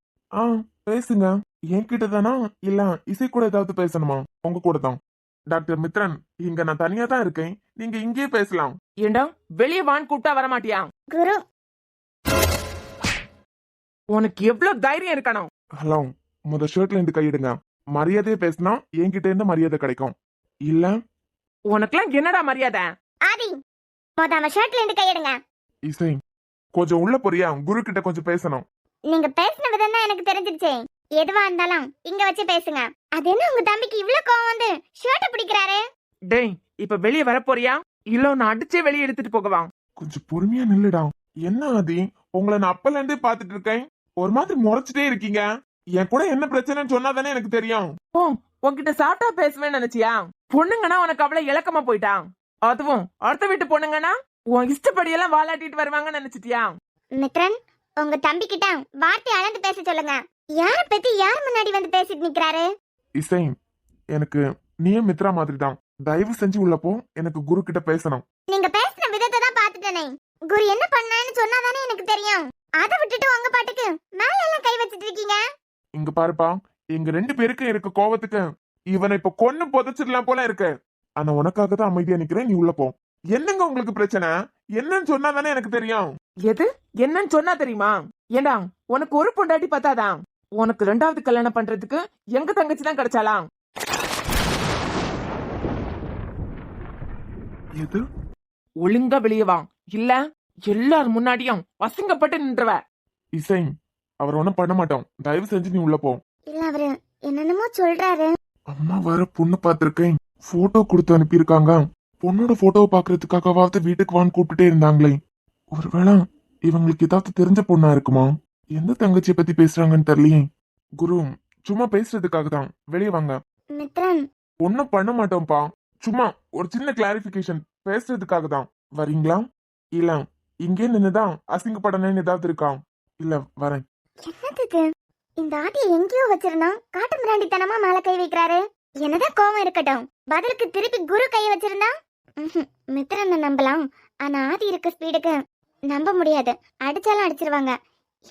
பேசுங்க. என்கிட்ட தானா இல்ல இசை கூட ஏதாவது பேசணுமா? உங்க கூட தான். டாக்டர் மித்ரன் இங்க நான் தனியா தான் இருக்கேன். நீங்க இங்கேயே பேசலாம். ஏண்டா வெளியே வான் கூப்பிட்டா வர மாட்டியா? குரு உனக்கு எவ்வளவு தைரியம் இருக்கணும்? ஹலோ முத ஷர்ட்ல இருந்து கையிடுங்க. மரியாதையை பேசினா என்கிட்ட இருந்து மரியாதை கிடைக்கும். இல்ல உனக்குலாம் என்னடா மரியாதை? ஆதி மொதல்ல ஷர்ட்ல இருந்து கையெடுங்க. இசை கொஞ்சம் உள்ள போறியா? குரு கிட்ட கொஞ்சம் பேசணும். நீங்க பேசின விதம் தான் எனக்கு தெரிஞ்சிருச்சே. எதுவா இருந்தாலும் இங்க வச்சு பேசுங்க. அது என்ன உங்க தம்பிக்கு இவ்ளோ கோவம் வந்து ஷர்ட் பிடிக்கிறாரு? டேய் இப்ப வெளியே வர போறியா இல்ல நான் அடிச்சே வெளியே எடுத்துட்டு போகவா? கொஞ்சம் பொறுமையா நில்லுடா. என்ன ஆதி உங்களை நான் அப்பல இருந்தே பாத்துட்டு இருக்கேன். ஒரு மாதிரி முறைச்சிட்டே இருக்கீங்க. என் கூட என்ன பிரச்சனைன்னு சொன்னாதானே எனக்கு தெரியும். ஓ உன்கிட்ட சாப்பிட்டா பேசுவேன்னு நினைச்சியா? பொண்ணுங்கன்னா உனக்கு அவ்வளவு இலக்கமா போயிட்டான். அதுவும் அடுத்த வீட்டு பொண்ணுங்கன்னா உன் இஷ்டப்படியெல்லாம் வாலாட்டிட்டு வருவாங்கன்னு நினைச்சிட்டியா? மித்ரன் உங்க தம்பி கிட்ட வார்த்தை அளந்து பேச சொல்லுங்க. யார பத்தி யார் முன்னாடி வந்து பேசிட்டு நிக்கிறாரு? இசை எனக்கு நீயும் மித்ரா மாதிரி தான். தயவு செஞ்சு உள்ள போ. எனக்கு குரு கிட்ட பேசணும். நீங்க பேசின விதத்தை தான் பாத்துட்டேனே. குரு என்ன பண்ணான்னு சொன்னாதானே எனக்கு தெரியும். அதை விட்டுட்டு உங்க பாட்டுக்கு மேல எல்லாம் கை வச்சிட்டு இருக்கீங்க. இங்க பாருப்பா, எங்க 2 பேருக்கும் இருக்க கோவத்துக்கு இவனை இப்ப கொன்னு புதைச்சிடலாம் போல இருக்கு. ஆனா உனக்காக தான் அமைதியா நிக்கிறேன். நீ உள்ள போ. என்னங்க உங்களுக்கு பிரச்சனை? என்னன்னு சொன்னாதானே எனக்கு தெரியும். எது என்னன்னு சொன்னா தெரியுமா? ஏண்டா உனக்கு ஒரு பொண்டாட்டி பத்தாதான்? உனக்கு 2வது கல்யாணம் பண்றதுக்கு எங்க தங்கச்சி தான் கிடைச்சாலாம். எது? ஒழுங்கா வெளியே வா. இல்ல எல்லார் முன்னாடியும் அசிங்கப்பட்டு நின்றவ. இசை அவர் ஒண்ணும் பண்ண மாட்டோம். தயவு செஞ்சு நீ உள்ள போ. இல்ல அவரு என்னென்னமோ சொல்றாரு. அம்மா வர பொண்ணு பாத்திருக்கேன். போட்டோ கொடுத்து அனுப்பியிருக்காங்க. பொண்ணோட போட்டோவை பாக்குறதுக்காகவாவது வீட்டுக்கு வான்னு கூப்பிட்டுட்டே இருந்தாங்களே. ஒருவேளை இவங்களுக்கு ஏதாவது தெரிஞ்ச பொண்ணா இருக்குமா? எந்த தங்கச்சியை பத்தி பேசுறாங்கன்னு தெரியலையே. குரு சும்மா பேசுறதுக்காக தான். வெளியே வாங்க. மித்ரன் ஒன்னும் பண்ண மாட்டோம்ப்பா. சும்மா ஒரு சின்ன கிளாரிபிகேஷன் பேசுறதுக்காக தான். வரீங்களா? இல்ல இங்கே நின்னுதான் அசிங்கப்படணும்னு ஏதாவது இருக்கா? இல்ல வரேன். என்னது இது? இந்த ஆதியை எங்கேயோ வச்சிருந்தா காட்டு மிராண்டித்தனமா மேல கை வைக்கிறாரு. என்னதான் கோவம் இருக்கட்டும், பதிலுக்கு திருப்பி குரு கையை வச்சிருந்தா மித்ரனை நம்பலாம். ஆனா ஆதி இருக்க ஸ்பீடுக்கு நம்ப முடியாது. அடிச்சாலும் அடிச்சிருவாங்க.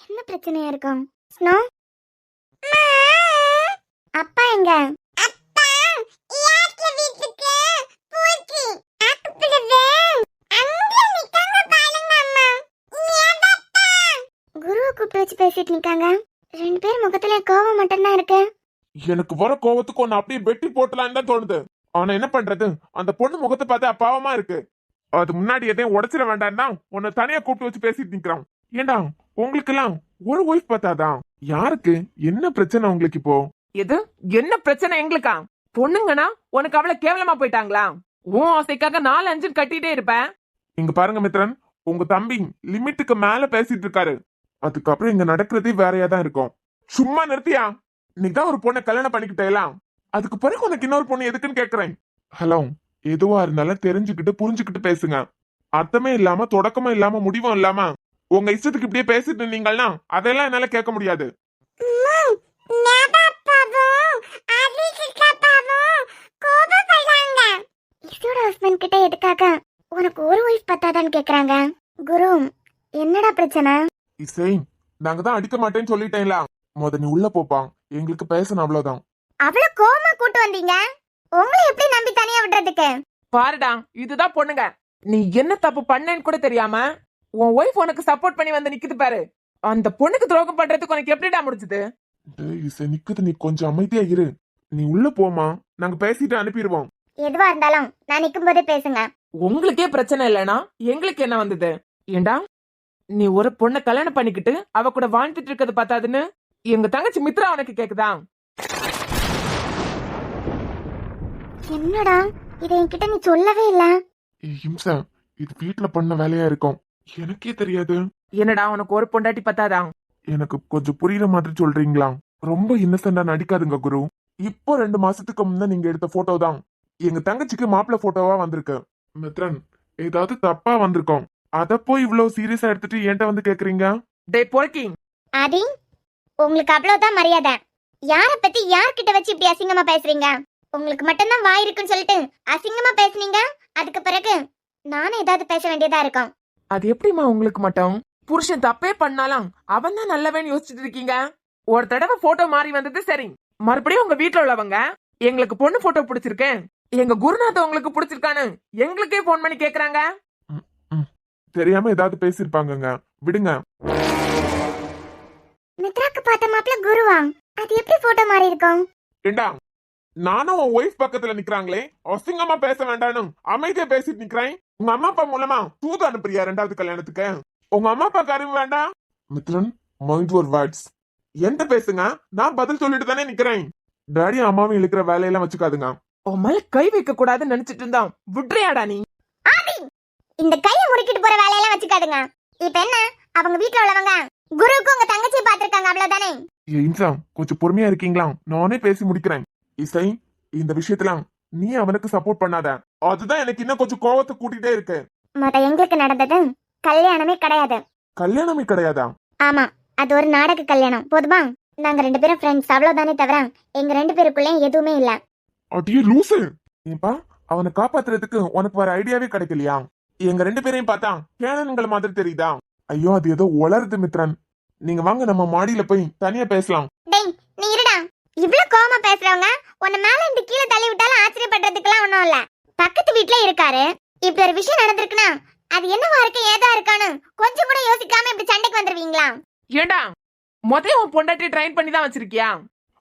என்ன பிரச்சனையா இருக்கும்? ஸ்னோ அப்பா எங்க? அப்பா யாத்ர வீட்டுக்கு போச்சு. அக்குப்படுவே அங்க நிக்காங்க பாருங்க அம்மா. ஏதப்பா குருவை கூப்பிட்டு வச்சு பேசிட்டு நிக்காங்க. 2 பேர் முகத்துல கோவம் மட்டும்தான் இருக்கு. எனக்கு வர கோவத்துக்கு ஒன்னு அப்படியே வெட்டி போட்டலான்னு தான் தோணுது. ஆனா என்ன பண்றது, அந்த பொண்ணு முகத்தை பார்த்தா பாவமா இருக்கு. அது முன்னாடி எதையும் உடைச்சிட வேண்டாம்னா உன்னை தனியா கூப்பிட்டு வச்சு பேசிட்டு நிக்கிறான். ஏண்டா உங்களுக்கு எல்லாம் ஒரு ஒய்ஃப் பார்த்தாதான்? யாருக்கு என்ன பிரச்சனை உங்களுக்கு இப்போ? எது என்ன பிரச்சனை எங்களுக்கா? பொண்ணுங்கன்னா உனக்கு அவ்வளவு கேவலமா போயிட்டாங்களா? உன் ஆசைக்காக 4-5 கட்டிட்டே இருப்பேன். இங்க பாருங்க மித்ரன், உங்க தம்பி லிமிட்டுக்கு மேல பேசிட்டு இருக்காரு. அதுக்கப்புறம் இங்க நடக்கிறதே வேறையா தான் இருக்கும். சும்மா நிறுத்தியா? நீதான் ஒரு பொண்ணை கல்யாணம் பண்ணிக்கிட்டேலாம். அதுக்கு பிறகு உனக்கு இன்னொரு பொண்ணு எதுக்குன்னு கேக்குறேன். ஹலோ எதுவா இருந்தாலும் தெரிஞ்சுக்கிட்டு புரிஞ்சுக்கிட்டு பேசுங்க. அர்த்தமே இல்லாம தொடக்கமும் இல்லாம முடிவும் இல்லாம உங்க இஷ்டத்துக்கு இப்படியே பேசிட்டு இருந்தீங்கன்னா அதெல்லாம் என்னால கேட்க முடியாது. ஹஸ்பண்ட் கிட்ட எதுக்காக உனக்கு ஒரு ஒய்ஃப் பத்தாதான்னு கேக்குறாங்க. குரு என்னடா பிரச்சனை? இசை, நாங்க தான் அடிக்க மாட்டேன்னு சொல்லிட்டேன்ல. நீ உள்ள போப்பான், எங்களுக்கு பேசணும் அவ்வளவுதான். அவ்வளவு கோவமா கூட்டு வந்தீங்க, உங்களை எப்படி நம்பி தனியா விடுறதுக்கு? பாருடா, இதுதான் பொண்ணுங்க. நீ என்ன தப்பு பண்ணேன்னு கூட தெரியாம உன் ஒய்ஃப் உனக்கு சப்போர்ட் பண்ணி வந்து நிக்குது பாரு. அந்த பொண்ணுக்கு துரோகம் பண்றதுக்கு உனக்கு எப்படிடா முடிஞ்சது? டேய் இசை நிக்குது, நீ கொஞ்சம் அமைதியா இரு. நீ உள்ள போமா, நாங்க பேசிட்டு அனுப்பிடுவோம். எதுவா இருந்தாலும் நான் நிக்கும் போதே பேசுங்க. உங்களுக்கே பிரச்சனை இல்லைனா எங்களுக்கு என்ன வந்தது? ஏண்டா, நீ ஒரு பொண்ணை கல்யாணம் பண்ணிக்கிட்டு அவ கூட வாழ்ந்துட்டு இருக்கிறது பார்த்தாதுன்னு எங்க தங்கச்சி மித்ரா உனக்கு கேக்குதா? என்னடா இதை என்கிட்ட நீ சொல்லவே இல்ல? ஏய் இம்சா, இது வீட்டுல பண்ண வேலையா இருக்கும், எனக்கே தெரியாது. என்னடா, உனக்கு ஒரு பொண்டாட்டி பத்தாதா? எனக்கு கொஞ்சம் புரியுற மாதிரி சொல்றீங்களா? ரொம்ப இன்னசென்டா நடிக்காதுங்க குரு. இப்போ 2 மாசத்துக்கு முன்ன நீங்க எடுத்த போட்டோ தான் எங்க தங்கச்சிக்கு மாப்பிள்ள போட்டோவா வந்திருக்கு. மித்ரன், ஏதாவது தப்பா வந்திருக்கோம், அத போய் இவ்வளவு சீரியஸா எடுத்துட்டு என்கிட்ட வந்து கேக்குறீங்க? டே பொறுக்கி, ஆதி, உங்களுக்கு அவ்வளவுதான் மரியாதை. யார பத்தி யார்கிட்ட வச்சு இப்படி அசிங்கமா பேசுறீங்க? உங்களுக்கு மட்டும்தான் வாய் இருக்குன்னு சொல்லிட்டு அசிங்கமா பேசுனீங்க, அதுக்கு பிறகு நானும் ஏதாவது பேச வேண்டியதா இருக்கும். அது எப்படிமா உங்களுக்கு மட்டும்? புருஷன் தப்பே பண்ணாலும் அவன் தான் நல்லவன்னு யோசிச்சுட்டு இருக்கீங்க. ஒரு தடவை போட்டோ மாறி வந்தது சரி, மறுபடியும் உங்க வீட்டுல உள்ளவங்க எங்களுக்கு பொண்ணு போட்டோ பிடிச்சிருக்கேன், எங்க குருநாத உங்களுக்கு பிடிச்சிருக்கான்னு எங்களுக்கே போன் பண்ணி கேக்குறாங்க. தெரியாம ஏதாவது பேசிருப்பாங்கங்க, விடுங்க. மித்ராக்கு பார்த்த மாப்பிள்ள குருவா? அது எப்படி போட்டோ மாறி இருக்கும்? ஏண்டா, நானும் உன் ஒய்ஃப் பக்கத்துல நிக்கிறாங்களே, அசிங்கமா பேச வேண்டான்னு அமைதியா பேசிட்டு நிக்கிறேன். உங்க அம்மா அப்பா மூலமா தூது அனுப்புறியா 2வது கல்யாணத்துக்கு? உங்க அம்மா அப்பா அறிவு வேண்டாம்? Mithran, mind your words. என்கிட்ட பேசுங்க, நான் பதில் சொல்லிட்டு தானே நிக்கிறேன். டாடி அம்மாவும் இழுக்கிற வேலையெல்லாம் வச்சுக்காதுங்க. உன் மேல கை வைக்க கூடாதுன்னு நினைச்சிட்டு இருந்தான், விட்றியாடா நீ? ஆதி, இந்த கையை முறுக்கிட்டு போற வேலையெல்லாம் வச்சுக்காதுங்க. இப்ப என்ன, அவங்க வீட்டுல உள்ளவங்க குருவுக்கு உங்க தங்கச்சியை பாத்திருக்காங்க, அவ்வளவுதானே? இன்சா, கொஞ்சம் பொறுமையா இருக்கீங்களா? நானே பேசி முடிக்கிறேன். இசை, இந்த விஷயத்துல நீ அவனுக்கு சப்போர்ட் பண்ணாத, அதுதான் எனக்கு இன்னும் கொஞ்சம் கோவத்தை கூட்டிட்டே இருக்கு. எங்களுக்கு நடந்தது கல்யாணமே கிடையாது. கல்யாணமே கிடையாதா? ஆமா, அது ஒரு நாடக கல்யாணம். போதுமா? நாங்க 2 பேரும் ஃப்ரெண்ட்ஸ், அவ்வளவுதானே தவிர எங்க 2 பேருக்குள்ளேயும் எதுவுமே இல்ல. அடியே லூசு! ஏன்பா, அவனை காப்பாத்துறதுக்கு உனக்கு வேற ஐடியாவே கிடைக்கலையா? எங்க 2 பேரையும் பார்த்தா கேனன்கள் மாதிரி தெரியுதா? ஐயோ, அது ஏதோ உளருது மித்ரன். நீங்க வாங்க, நம்ம மாடியில போய் தனியா பேசலாம். டேய், நீ இருடா. இவ்ளோ கோவமா பேசுறவங்க உன்னை மேல இருந்து கீழே தள்ளி விட்டாலும் ஆச்சரியப்படுறதுக்குலாம் ஒண்ணும் இல்ல. பக்கத்து வீட்ல இருக்காரு, இப்படி ஒரு விஷயம் நடந்திருக்குன்னா அது என்னவா இருக்கு, ஏதா இருக்கான்னு கொஞ்சம் கூட யோசிக்காம இப்படி சண்டைக்கு வந்துருவீங்களா? ஏண்டா, முதல்ல உன் பொண்டாட்டி ட்ரைன் பண்ணி தான் வச்சிருக்கியா?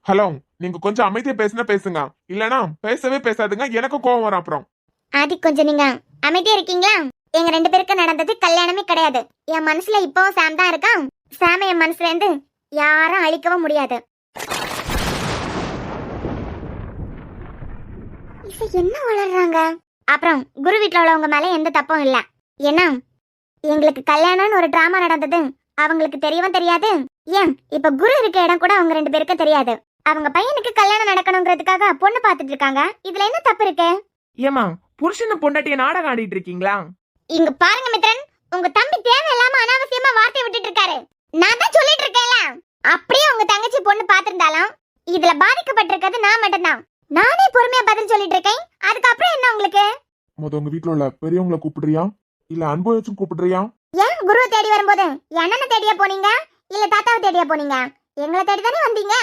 ஹலோ, நீங்க கொஞ்சம் அமைதியா பேசுனா பேசுங்க, இல்லனா பேசவே பேசாதுங்க, எனக்கு கோவம் வரும் அப்புறம். ஆதி, கொஞ்சம் நீங்க அமைதியா இருக்கீங்களா? எங்க 2 பேருக்கு நடந்தது கல்யாணமே கிடையாது. என் மனசுல இப்பவும் சாம் தான் இருக்கான். சாம என் மனசுல இருந்து யாரும் அழிக்கவும் முடியாது. இசை என்ன வளர்றாங்க? அப்புறம் குரு வீட்டுல உள்ளவங்க மேல எந்த தப்பும் இல்ல. ஏன்னா எங்களுக்கு கல்யாணம்னு ஒரு டிராமா நடந்தது அவங்களுக்கு தெரியவும் தெரியாது. ஏன், இப்ப குரு இருக்க இடம் கூட அவங்க 2 பேருக்கு தெரியாது. அவங்க பையனுக்கு கல்யாணம் நடக்கணுங்கிறதுக்காக பொண்ணு பாத்துட்டு இருக்காங்க. இதுல என்ன தப்பு இருக்கு? ஏமா, புருஷனை பொண்டாட்டிய நாடகம் ஆடிட்டு இருக்கீங்களா? இங்க பாருங்க மித்ரன், உங்க தம்பி தேவையில்லாம அனாவசியமா வார்த்தை விட்டுட்டு இருக்காரு. நான் தான் சொல்லிட்டு இருக்கேன்ல, அப்படியே உங்க தங்கச்சி பொண்ணு பாத்திருந்தாலும் இதுல பாதிக்கப்பட்டிருக்கிறது நான் மட்டும்தான். நானே பொறுமையா பதில் சொல்லிட்டு இருக்கேன், அதுக்கப்புறம் என்ன உங்களுக்கு? உங்க வீட்டுல உள்ள பெரியவங்களை கூப்பிடுறியா, இல்ல அன்புச்சும் கூப்பிடுறியா? ஏன் குருவை தேடி வரும்போது என்னன்னு தேடியா போனீங்க, இல்ல தாத்தாவை தேடியா போனீங்க? எங்களை தேடி தானே வந்தீங்க,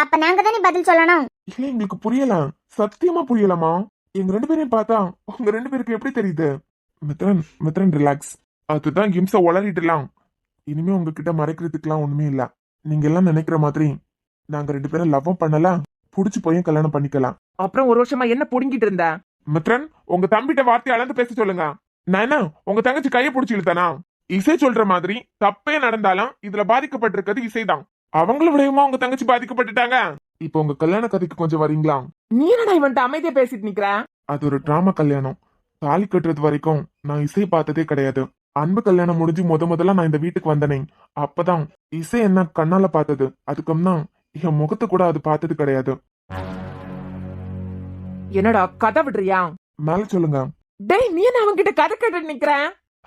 அப்ப நாங்க தானே பதில் சொல்லணும். இல்ல, எங்களுக்கு புரியல, சத்தியமா புரியலமா. எங்க 2 பேரையும் பார்த்தா உங்க 2 பேருக்கு எப்படி தெரியுது? மித்ரன், மித்ரன் ரிலாக்ஸ். அதுதான் இம்சா உளறிட்டுலாம். இனிமே உங்ககிட்ட மறைக்கிறதுக்குலாம் ஒண்ணுமே இல்ல. நீங்க எல்லாம் நினைக்கிற மாதிரி நாங்க 2 பேரும் லவ்வும் பண்ணல, புடிச்சு போய் கல்யாணம் பண்ணிக்கலாம். அப்புறம் ஒரு வருஷமா என்ன புடுங்கிட்டு இருந்த? மித்ரன், உங்க தம்பிட்ட வார்த்தை அளந்து பேச சொல்லுங்க. நான் என்ன உங்க தங்கச்சி கையை பிடிச்சி இழுத்தானா? இசை சொல்ற மாதிரி தப்பே நடந்தாலும் இதுல பாதிக்கப்பட்டிருக்கிறது இசைதான். அவங்கள விடயமா உங்க தங்கச்சி பாதிக்கப்பட்டுட்டாங்க. இப்போ உங்க கல்யாண கதைக்கு கொஞ்சம் வரீங்களா? நீ என்னடா இவன்ட்ட அமைதியா பேசிட்டு நிக்கிற? அது ஒரு டிராமா கல்யாணம். தாலி கட்டுறது வரைக்கும் நான் இசை பார்த்ததே கிடையாது. அன்பு கல்யாணம் முடிஞ்சு முதல்ல நான் இந்த வீட்டுக்கு வந்தனே, அப்பதான் இசை என்ன கண்ணால பார்த்தது. அதுக்கப்புறம் என் முகத்தை கூட அது பார்த்தது கிடையாது. என்னடா கதை விடுறியா? மேல சொல்லுங்க. டேய், நீ என்ன அவன்கிட்ட கதை கேட்டு நிக்கிற?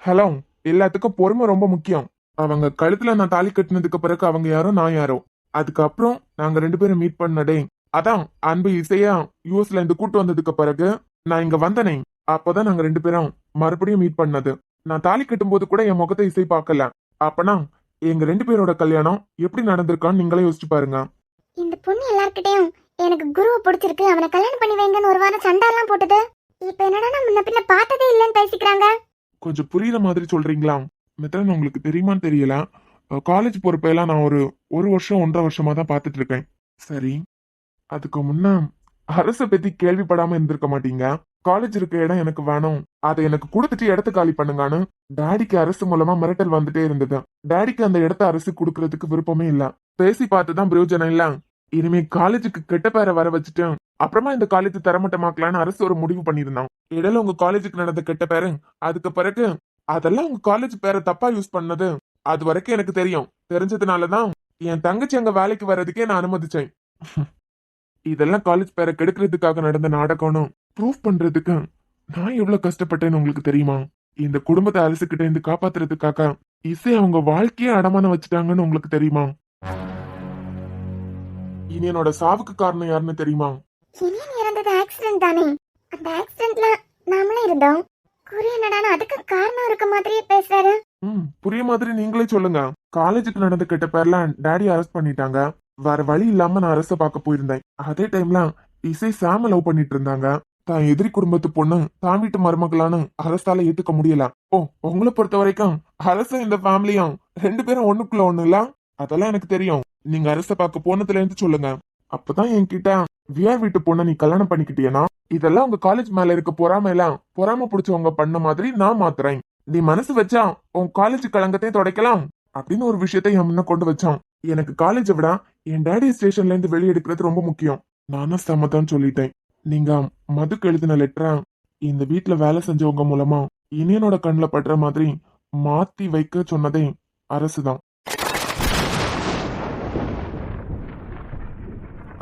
ஹலோ, எல்லாத்துக்கும் பொறுமை ரொம்ப முக்கியம். அவங்க கழுத்துல நான் தாலி கட்டினதுக்கு பிறகு அவங்க யாரோ நான் யாரோ, அதுக்கப்புறம் நாங்க 2 பேரும் மீட் பண்ணடே. அதான் அன்பு இசையா யூஎஸ்ல இருந்து கூட்டு வந்ததுக்கு பிறகு நான் இங்க வந்தனே, அப்பதான் நாங்க 2 பேரும் மறுபடியும் மீட் பண்ணது. நான் தாலி கட்டும் போது கூட என் முகத்தை இசை பார்க்கல. அப்பனா எங்க 2 பேரோட கல்யாணம் எப்படி நடந்திருக்கான்னு நீங்களே யோசிச்சு பாருங்க. இந்த பொண்ணு எல்லார்கிட்டயும் எனக்கு குருவை பிடிச்சிருக்கு, அவனை கல்யாணம் பண்ணி வைங்கன்னு ஒரு வாரம் சண்டைலாம் போட்டது. இப்ப என்னடா முன்ன பின்ன பார்த்ததே இல்லைன்னு பேசிக்கிறாங்க. கொஞ்சம் புரியுற மாதிரி சொல்றீங்களா? மித்ரன், உங்களுக்கு தெரியுமான்னு தெரியல, காலேஜ் பொறுப்பெல்லாம் நான் ஒரு வருஷம் 1.5 வருஷமா தான் பார்த்துட்டு இருக்கேன். சரி, அதுக்கு முன்ன அரசை பத்தி கேள்விப்படாம இருந்திருக்க மாட்டீங்க. காலேஜ் இருக்க இடம் எனக்கு வேணும், அதை எனக்கு கொடுத்துட்டு இடத்த காலி பண்ணுங்கன்னு டாடிக்கு அரசு மூலமா மிரட்டல் வந்துட்டே இருந்தது. டாடிக்கு அந்த இடத்த அரசு கொடுக்கறதுக்கு விருப்பமே இல்ல. பேசி பார்த்துதான் பிரயோஜனம் இல்ல. இனிமே காலேஜுக்கு கெட்ட பேரை வர வச்சுட்டு அப்புறமா இந்த காலேஜ் தரமட்டமாக்கலான்னு அரசு ஒரு முடிவு பண்ணியிருந்தாங்க. இடையில உங்க காலேஜுக்கு நடந்த கெட்ட பேரு, அதுக்கு பிறகு அதெல்லாம் உங்க காலேஜ் பேரை தப்பா யூஸ் பண்ணது அது வரைக்கும் எனக்கு தெரியும். தெரிஞ்சதுனாலதான் என் தங்கச்சி அங்க வேலைக்கு வர்றதுக்கே நான் அனுமதிச்சேன். இதெல்லாம் காலேஜ் பேரை கெடுக்கிறதுக்காக நடந்த நாடகம்னு ப்ரூவ் பண்றதுக்கு நான் எவ்வளவு கஷ்டப்பட்டேன்னு உங்களுக்கு தெரியுமா? இந்த குடும்பத்தை அரசுகிட்ட இருந்து காப்பாத்துறதுக்காக இசை அவங்க வாழ்க்கையே அடமானம் வச்சுட்டாங்கன்னு உங்களுக்கு தெரியுமா? இனி என்னோட சாவுக்கு காரணம் யாருன்னு தெரியுமா? இனியன் இறந்தது ஆக்சிடென்ட் தானே? அந்த ஆக்சிடென்ட்ல நாமளும் இருந்தோம். குரு என்னடானா அதுக்கு காரணம் இருக்க மாதிரியே பேசுறாரு. புரிய மாதிரி நீங்களே சொல்லுங்க. காலேஜுக்கு நடந்த கெட்ட பேர்ல டாடி அரெஸ்ட் பண்ணிட்டாங்க. வேற வழி இல்லாம நான் அரச பார்க்க போயிருந்தேன். அதே டைம்ல இசை சாம லவ் பண்ணிட்டு இருந்தாங்க. தான் எதிரி குடும்பத்து பொண்ணு தான் வீட்டு மருமகளான்னு அரசால ஏத்துக்க முடியல. ஓ, உங்களை பொறுத்த வரைக்கும் அரசும் இந்த ஃபேமிலியும் 2 பேரும் ஒண்ணுக்குள்ள ஒண்ணு இல்ல? அதெல்லாம் எனக்கு தெரியும். நீங்க அரச பார்க்க போனதுல இருந்து சொல்லுங்க. அப்பதான் என்கிட்ட விஆர் வீட்டு பொண்ணை நீ கல்யாணம் பண்ணிக்கிட்டியனா இதெல்லாம் உங்க காலேஜ் மேல இருக்க பொறாம பிடிச்சவங்க பண்ண மாதிரி நான் மாத்துறேன். நீ மனசு வச்சா உன் காலேஜ் கலங்கத்தையும் துடைக்கலாம் அப்படின்னு ஒரு விஷயத்த என் முன்ன கொண்டு வச்சான். எனக்கு காலேஜை விட என் டேடி ஸ்டேஷன்ல இருந்து வெளியெடுக்கிறது ரொம்ப முக்கியம். நானும் சம்மதான் சொல்லிட்டேன். நீங்க மதுக்கு எழுதின லெட்டரை இந்த வீட்டுல வேலை செஞ்சவங்க மூலமா இனியனோட கண்ணுல படுற மாதிரி மாத்தி வைக்க சொன்னதே அரசுதான்.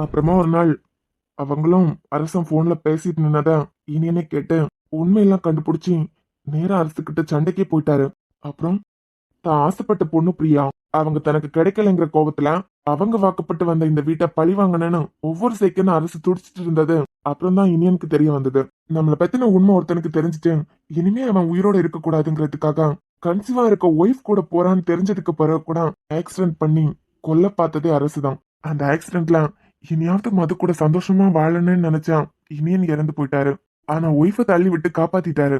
அப்புறமா ஒரு நாள் அவங்களும் அரசன் போன்ல பேசிட்டு நின்னத இனியனே கேட்டு உண்மையெல்லாம் கண்டுபிடிச்சி நேரா அரசுகிட்ட சண்டைக்கே போயிட்டாரு. அப்புறம் தான் ஆசைப்பட்ட பொண்ணு பிரியா அவங்க தனக்கு கிடைக்கலங்கிற கோபத்துல அவங்க வாக்கப்பட்டு வந்த இந்த வீட்டை பழி வாங்கினேன்னு ஒவ்வொரு செகண்டும் அரசு துடிச்சிட்டு இருந்தது. அப்புறம் தான் இனியனுக்கு தெரிய வந்தது. நம்மளை பத்தின உண்மை ஒருத்தனுக்கு தெரிஞ்சுட்டு இனிமே அவன் உயிரோட இருக்க கூடாதுங்கிறதுக்காக கன்சீவா இருக்க ஒய்ஃப் கூட போறான்னு தெரிஞ்சதுக்கு பிறகு கூட ஆக்சிடென்ட் பண்ணி கொல்ல பார்த்ததே அரசுதான். அந்த ஆக்சிடென்ட்ல இனியாவது மது கூட சந்தோஷமா வாழணும்னு நினைச்சா இனியன் இறந்து போயிட்டாரு. ஆனா ஒய்ஃபை தள்ளி விட்டு காப்பாத்திட்டாரு.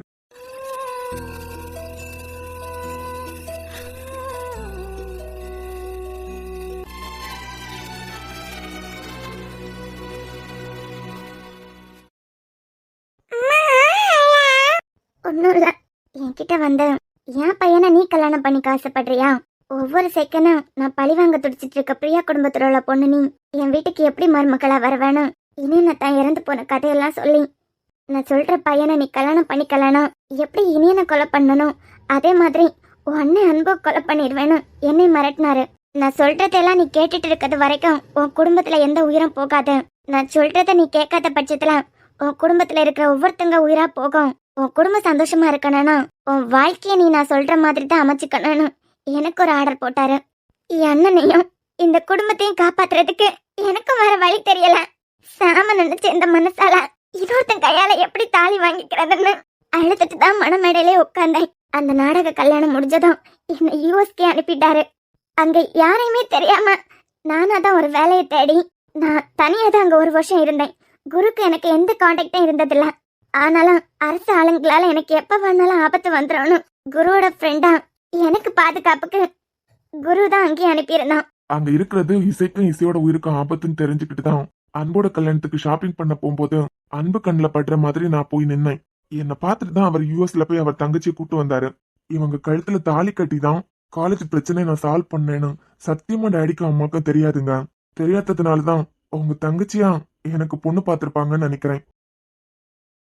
ஒன்னும் இல்ல, என்கிட்ட வந்து என் பையனை நீ கல்யாணம் பண்ணி ஆசைப்படுறியா? ஒவ்வொரு செகண்டும் நான் பழி வாங்க துடிச்சிட்டு இருக்க பிரியா குடும்பத்துல உள்ள பொண்ணு நீ என் வீட்டுக்கு எப்படி மருமக்களா வர வேணும்? இனி நான் தான் இறந்து போன கதையெல்லாம் சொல்லி நான் சொல்ற பையனை நீ கல்யாணம் பண்ணிக்கலாம். எப்படி இனியனை கொலை பண்ணணும் அதே மாதிரி உன் அண்ணன் அன்பு கொலை பண்ணிடுவேன்னு என்னை மிரட்டினாரு. நான் சொல்றதெல்லாம் நீ கேட்டுட்டு இருக்கிறது வரைக்கும் உன் குடும்பத்துல எந்த உயிரும் போகாது. நான் சொல்றத நீ கேட்காத பட்சத்துல உன் குடும்பத்துல இருக்கிற ஒவ்வொருத்தங்க உயிரா போகும். உன் குடும்பம் சந்தோஷமா இருக்கணும்னா உன் வாழ்க்கைய நீ நான் சொல்ற மாதிரி தான் அமைச்சுக்கணும்னு எனக்கு ஒரு ஆர்டர் போட்டாரு. என் அண்ணனையும் இந்த குடும்பத்தையும் காப்பாத்துறதுக்கு எனக்கும் வேற வழி தெரியல. சாம நினைச்ச இந்த மனசால இன்னொருத்தன் கையால எப்படி தாலி வாங்கிக்கிறதுன்னு அழுதுட்டு தான் மனமேடையிலே உட்கார்ந்தேன். அந்த நாடக கல்யாணம் முடிஞ்சதும் என்னை யூஎஸ்கே அனுப்பிட்டாரு. அங்க யாரையுமே தெரியாம நானா தான் ஒரு வேலையை தேடி நான் தனியா தான் அங்க 1 வருஷம் இருந்தேன். குருக்கு எனக்கு எந்த கான்டாக்டும் இருந்ததில்ல. ஆனாலும் அரசு ஆளுங்களால எனக்கு எப்ப வேணாலும் ஆபத்து வந்துடும். குருவோட ஃப்ரெண்டா எனக்கு பாதுகாப்புக்கு குரு தான் அங்கேயே அனுப்பியிருந்தான். அங்க இருக்கிறது இசைக்கும் இசையோட உயிருக்கும் ஆபத்துன்னு தெரிஞ்சுக்கிட்டு தான் அன்போட கல்யாணத்துக்கு ஷாப்பிங் பண்ண போகும்போது அன்பு கண்ணுல படுற மாதிரி நான் போய் நின்னேன். என்னை பார்த்துட்டு தான் அவர் யூஎஸ்ல போய் அவர் தங்கச்சியை கூட்டு வந்தாரு. இவங்க கழுத்துல தாலி கட்டி தான் காலேஜ் பிரச்சனையை நான் சால்வ் பண்ணேன்னு சத்தியமா டேடிக்கும் அம்மாக்கும் தெரியாதுங்க. தெரியாததுனாலதான் உங்க தங்கச்சியா எனக்கு பொண்ணு பார்த்திருப்பாங்கன்னு நினைக்கிறேன்.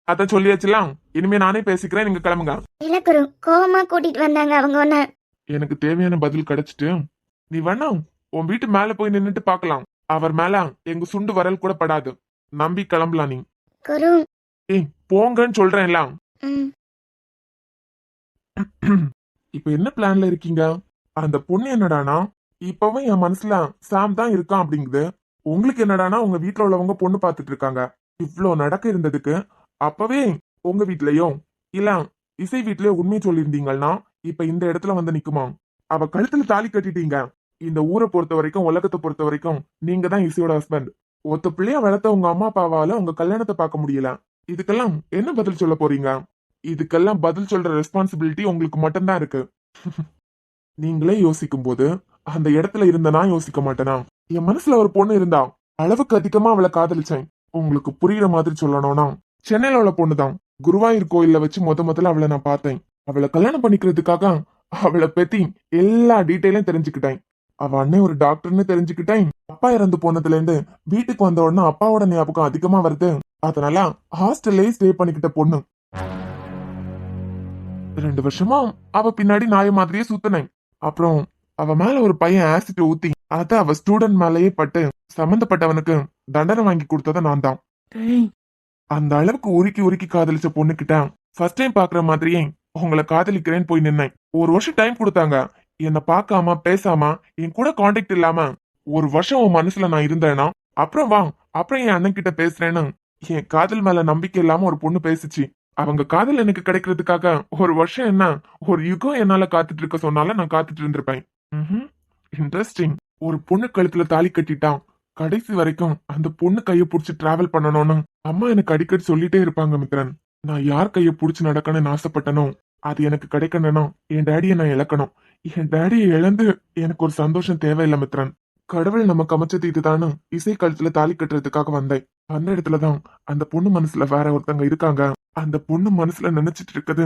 அதான் சொல்லியாச்சுலாம், இனிமே நானே பேசிக்கிறேன், நீங்க கிளம்புங்க. இல்ல குரு, கோவமா கூட்டிட்டு வந்தாங்க அவங்க ஒன்ன. எனக்கு தேவையான பதில் கிடைச்சிட்டு நீ வேணா உன் வீட்டு மேல போய் நின்னுட்டு பாக்கலாம். அவர் மேல எங்க சுண்டு வரல் கூட படாது. நம்பி கிளம்பலாம் நீ. குரு ஏய் போங்கன்னு சொல்றேன்ல. இப்ப என்ன பிளான்ல இருக்கீங்க? அந்த பொண்ணு என்னடானா இப்பவும் என் மனசுல சாம் தான் இருக்கான் அப்படிங்குது. உங்களுக்கு என்னடானா உங்க வீட்டுல உள்ளவங்க பொண்ணு பாத்துட்டு இருக்காங்க. இவ்ளோ நடக்க இருந்ததுக்கு அப்பவே உங்க வீட்லயோ இல்ல இசை வீட்லயோ உண்மையை சொல்லியிருந்தீங்கன்னா இப்ப இந்த இடத்துல வந்து நிக்குமா? அவ கழுத்துல தாலி கட்டிட்டீங்க. இந்த ஊரை பொறுத்த வரைக்கும், உலகத்தை பொறுத்த வரைக்கும் நீங்க தான் இசையோட ஹஸ்பண்ட். ஒத்த பிள்ளைய வளர்த்த உங்க அம்மா அப்பாவால உங்க கல்யாணத்தை பார்க்க முடியல. இதுக்கெல்லாம் என்ன பதில் சொல்ல போறீங்க? இதுக்கெல்லாம் பதில் சொல்ற ரெஸ்பான்சிபிலிட்டி உங்களுக்கு மட்டும்தான் இருக்கு. நீங்களே யோசிக்கும் போது அந்த இடத்துல இருந்த நான் யோசிக்க மாட்டேனா? என் மனசுல ஒரு பொண்ணு இருந்தா, அளவுக்கு அதிகமா அவளை காதலிச்சேன். உங்களுக்கு புரியுற மாதிரி சொல்லணும்னா, சென்னையில உள்ள பொண்ணுதான். குருவாயூர் கோயில்ல வச்சு முதல்ல அவளை நான் பார்த்தேன். அவளை கல்யாணம் பண்ணிக்கிறதுக்காக அவளை பத்தி எல்லா டீட்டெயிலும் தெரிஞ்சுக்கிட்டேன். அவ அண்ணன் ஒரு டாக்டர்னு தெரிஞ்சுக்கிட்டேன். அப்பா இறந்து போனதுல இருந்து வீட்டுக்கு வந்த உடனே அப்பாவோட ஞாபகம் அதிகமா வருது. அதனால ஹாஸ்டல்லே ஸ்டே பண்ணிக்கிட்ட பொண்ணு. 2 வருஷமா அவ பின்னாடி நாய மாதிரியே சுத்தினேன். அப்புறம் அவ மேல ஒரு பையன் ஆசிட் ஊத்தி அத அவ ஸ்டூடெண்ட் மேலேயே பட்டு சம்பந்தப்பட்டவனுக்கு தண்டனை வாங்கி கொடுத்தத நான் தான். அந்த அளவுக்கு உருக்கி உருக்கி காதலிச்ச பொண்ணுகிட்ட ஃபர்ஸ்ட் டைம் பாக்குற மாதிரியே உங்களை காதலிக்கிறேன்னு போய் நின்னேன். 1 வருஷம் டைம் கொடுத்தாங்க. என்ன பார்க்காம பேசாம என் கூட கான்டாக்ட் இல்லாம 1 வருஷம் உன் மனசுல நான் இருந்தேனா, அப்புறம் என் அண்ணன் கிட்ட பேசுறேன்னு என் காதல் மேல நம்பிக்கை இல்லாம ஒரு பொண்ணு பேசுச்சு. அவங்க காதல் எனக்கு கிடைக்கிறதுக்காக 1 வருஷம் என்ன, ஒரு யுகம் என்னால காத்துட்டு இருக்க சொன்னால நான் காத்துட்டு இருந்திருப்பேன். இன்ட்ரெஸ்டிங். ஒரு பொண்ணு கழுத்துல தாலி கட்டிட்டான். கடைசி வரைக்கும் அந்த பொண்ணு கைய புடிச்சு டிராவல் பண்ணணும்னு அம்மா எனக்கு அடிக்கடி சொல்லிட்டே இருப்பாங்க மித்ரன். நான் யார் கைய புடிச்சு நடக்கணும்னு ஆசைப்பட்டனோ அது எனக்கு கிடைக்கணும்னா என் டேடியை நான் இழக்கணும். என் டேடியை இழந்து எனக்கு ஒரு சந்தோஷம் தேவையில்லை மித்ரன். கடவுள் நமக்கு அமைச்சது இதுதானு இசை கழுத்துல தாலி கட்டுறதுக்காக வந்தேன். அந்த இடத்துலதான் அந்த பொண்ணு மனசுல வேற ஒருத்தங்க இருக்காங்க. அந்த பொண்ணு மனசுல நினைச்சிட்டு இருக்குது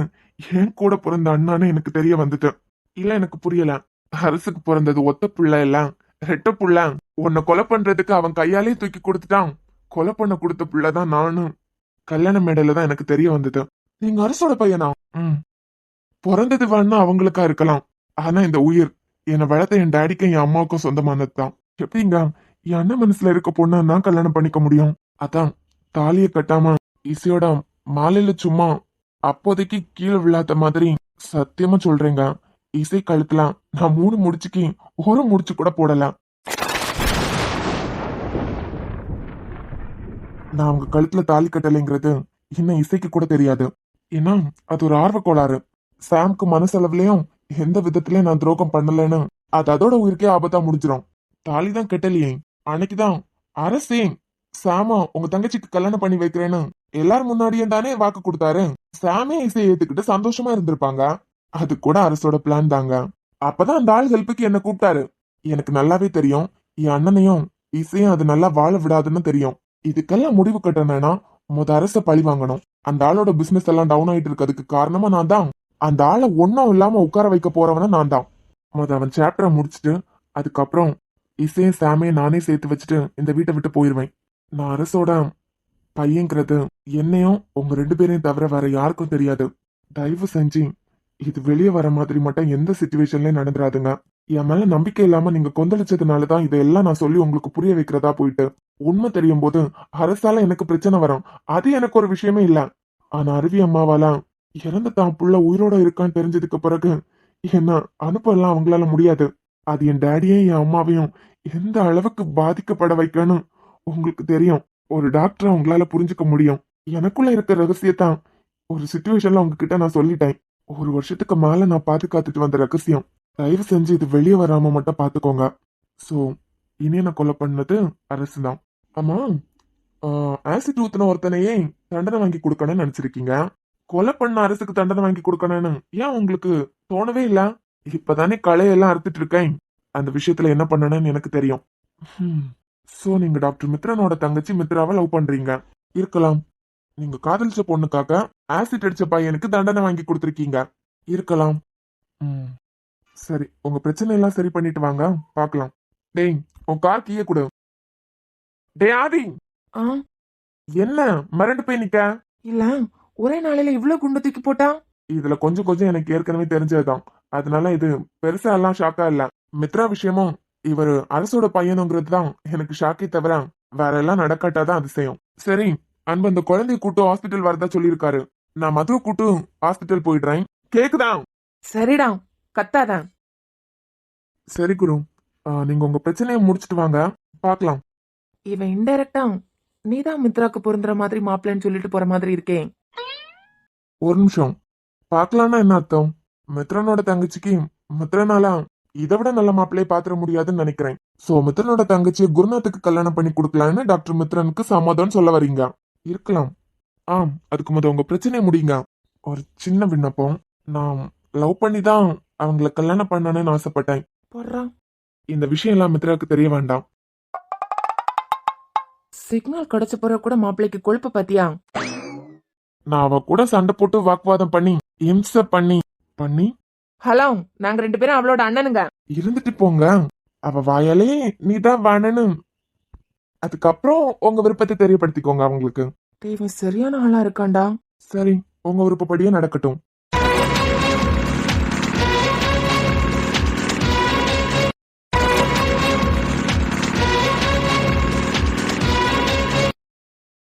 என் கூட பிறந்த அண்ணான்னு எனக்கு தெரிய வந்துட்டு. இல்ல எனக்கு புரியல. அரசுக்கு பிறந்தது ஒத்த புள்ள இல்ல, ரெட்ட புள்ள. உன்னை கொலை பண்றதுக்கு அவன் கையாலே தூக்கி கொடுத்துட்டான். கொலை பண்ண கொடுத்த புள்ளதான் நானும். கல்யாண மேடையில தான் எனக்கு தெரிய வந்தது நீங்க அரசோட பையனா. பிறந்தது வேணா அவங்களுக்கா இருக்கலாம். ஆனா இந்த உயிர் என்னை வளர்த்த என் டேடிக்கும் என் அம்மாவுக்கும் சொந்தமானதுதான். எப்படிங்க என் அண்ணன் மனசுல இருக்க பொண்ணு நான் கல்யாணம் பண்ணிக்க முடியும்? அதான் தாலியை கட்டாம இசையோட மாலையில சும்மா அப்போதைக்கு கீழே விழாத மாதிரி சத்தியமா சொல்றேங்க. இசை கழுத்துல நான் 3 முடிச்சுக்கு 1 முடிச்சு கூட போடல. நான் அவங்க கழுத்துல தாலி கட்டலைங்கிறது இன்னும் இசைக்கு கூட தெரியாது. ஏன்னா அது ஒரு ஆர்வ கோளாறு. சாம்க்கு மனசளவுலயும் எந்த விதத்திலயும் நான் துரோகம் பண்ணலன்னு அது அதோட உயிருக்கே ஆபத்தா முடிஞ்சிடும். தாலிதான் கெட்டலையே. அன்னைக்குதான் அரசே சாமா உங்க தங்கச்சிக்கு கல்யாணம் பண்ணி வைக்கிறேன்னு எல்லாரும் முன்னாடியும் தானே வாக்கு கொடுத்தாரு. சாமே இசையை ஏத்துக்கிட்டு சந்தோஷமா இருந்திருப்பாங்க. அது கூட அரசோட பிளான் தாங்க. அப்பதான் அந்த ஆள் ஹெல்ப்புக்கு என்ன கூப்பிட்டாரு. எனக்கு நல்லாவே தெரியும் என் அண்ணனையும் இசையும் அது நல்லா வாழ விடாதுன்னு தெரியும். இதுக்கெல்லாம் முடிவு கட்டணும்னா அரச பழி வாங்கணும். அந்த ஆளோட பிசினஸ் எல்லாம் டவுன் ஆயிட்டு இருக்கிறதுக்கு காரணமா நான் தான். அந்த ஆளை ஒன்னும் இல்லாம உட்கார வைக்க போறவன நான் தான். அவன் சாப்டரை முடிச்சுட்டு அதுக்கப்புறம் இசையும் சாமையும் நானே சேர்த்து வச்சுட்டு இந்த வீட்டை விட்டு போயிருவேன். நான் அரசோட பையங்கிறது என்னையும் உங்க 2 பேரையும் தவிர வேற யாருக்கும் தெரியாது. தயவு செஞ்சு இது வெளியே வர மாதிரி மட்டும் எந்த சிச்சுவேஷன்லயும் நடந்துராதுங்க. என் மேல நம்பிக்கை இல்லாம நீங்க கொந்தளிச்சதுனாலதான் இதெல்லாம் நான் சொல்லி உங்களுக்கு புரிய வைக்கிறதா போயிட்டு. உண்மை தெரியும் போது அரசால எனக்கு பிரச்சனை வரும். அது எனக்கு ஒரு விஷயமே இல்ல. ஆனா அருவி அம்மாவால இறந்த தான் புள்ள உயிரோட இருக்கான்னு தெரிஞ்சதுக்கு பிறகு என்ன அனுப்பலாம் அவங்களால முடியாது. அது என் டேடியும் என் அம்மாவையும் எந்த அளவுக்கு பாதிக்கப்பட வைக்கணும் உங்களுக்கு தெரியும். ஒரு டாக்டரை உங்களால புரிஞ்சுக்க முடியும். எனக்குள்ள இருக்க ரகசியத்தான் ஒரு சிச்சுவேஷன்ல உங்ககிட்ட நான் சொல்லிட்டேன். 1 வருஷத்துக்கு மேல நான் பாதுகாத்துட்டு வந்த ரகசியம். தயவு செஞ்சு இது வெளியே வராம மட்டும் பாத்துக்கோங்க. சோ இனி நான் கொலை பண்ணது அரசு தான். ஆமா, ஆசிட் ஊத்தின ஒருத்தனையே தண்டனை வாங்கி கொடுக்கணும்னு நினைச்சிருக்கீங்க. கொலை பண்ண அரசுக்கு தண்டனை வாங்கி கொடுக்கணும்னு ஏன் உங்களுக்கு தோணவே இல்ல? இப்பதானே களையெல்லாம் அறுத்துட்டு இருக்கேன். அந்த விஷயத்துல என்ன பண்ணணும்னு எனக்கு தெரியும். சோ நீங்க டாக்டர் மித்ரனோட தங்கச்சி மித்ராவை லவ் பண்றீங்க இருக்கலாம். நீங்க காதலிச்ச பொண்ணுக்காக ஆசிட் அடிச்ச பையனுக்கு தண்டனை வாங்கி கொடுத்துருக்கீங்க இருக்கலாம். சரி, உங்க பிரச்சனை எல்லாம் சரி பண்ணிட்டு வாங்க பாக்கலாம். டேய் உன் கார் கீய கொடு. டே ஆதி, என்ன மறந்து போய் நிக்க? இல்ல, ஒரே நாளையில இவ்வளவு குண்டு தூக்கி போட்டா? இதுல கொஞ்சம் கொஞ்சம் எனக்கு ஏற்கனவே தெரிஞ்சதுதான். அதனால இது பெருசா எல்லாம் ஷாக்கா இல்ல. மித்ரா விஷயமும் இவரு அரசோட பையனுங்கிறது தான் எனக்கு ஷாக்கே தவிர வேற எல்லாம் நடக்காட்டாதான் அதிசயம். சரி அன்பு, அந்த குழந்தைய கூட்டு ஹாஸ்பிட்டல் வரதா சொல்லியிருக்காரு. நான் மதுவை கூட்டு ஹாஸ்பிட்டல் போயிடுறேன். கேக்குதா? சரிடா, கத்தாதான். சரி குரு, நீங்க உங்க பிரச்சனையை முடிச்சிட்டு வாங்க பாக்கலாம். இவன் இன்டைரக்டா நீதான் மித்ராக்கு பொருந்துற மாதிரி மாப்பிள்ளைன்னு சொல்லிட்டு போற மாதிரி இருக்கேன். ஒரு நிமிஷம், பாக்கலாம்னா என்ன அர்த்தம்? மித்ரனோட தங்கச்சிக்கு மித்ரனால இதை விட நல்ல மாப்பிள்ளையை பாத்திர முடியாதுன்னு நினைக்கிறேன். சோ மித்ரனோட தங்கச்சியை குருநாத்துக்கு கல்யாணம் பண்ணி கொடுக்கலான்னு டாக்டர் மித்ரனுக்கு சம்மதம் சொல்ல வரீங்க. இருக்கலாம். ஆம், அதுக்கு முத உங்க பிரச்சனையை முடியுங்க. ஒரு சின்ன விண்ணப்பம். நான் லவ் பண்ணி தான் அவங்கள கல்யாணம் பண்ணணும்னு ஆசைப்பட்டேன். போடுறா. இந்த விஷயம் எல்லாம் மித்ராவுக்கு தெரிய வேண்டாம். சிக்னல் கிடைச்ச பிறகு கூட மாப்பிள்ளைக்கு கொழுப்பு பாத்தியா? நான் அவ கூட சண்டை போட்டு வாக்குவாதம் பண்ணி இம்சை பண்ணி பண்ணி ஹலோ, நாங்க 2 பேரும் அவளோட அண்ணனுங்க. இருந்துட்டு போங்க. அவ வாயாலே நீதான் வேணும்னு. அதுக்கப்புறம் உங்க விருப்பத்தை தெரியப்படுத்திக்கோங்க அவங்களுக்கு. இவன் சரியான ஆளா இருக்கான்டா. சரி, உங்க விருப்பப்படியே நடக்கட்டும்.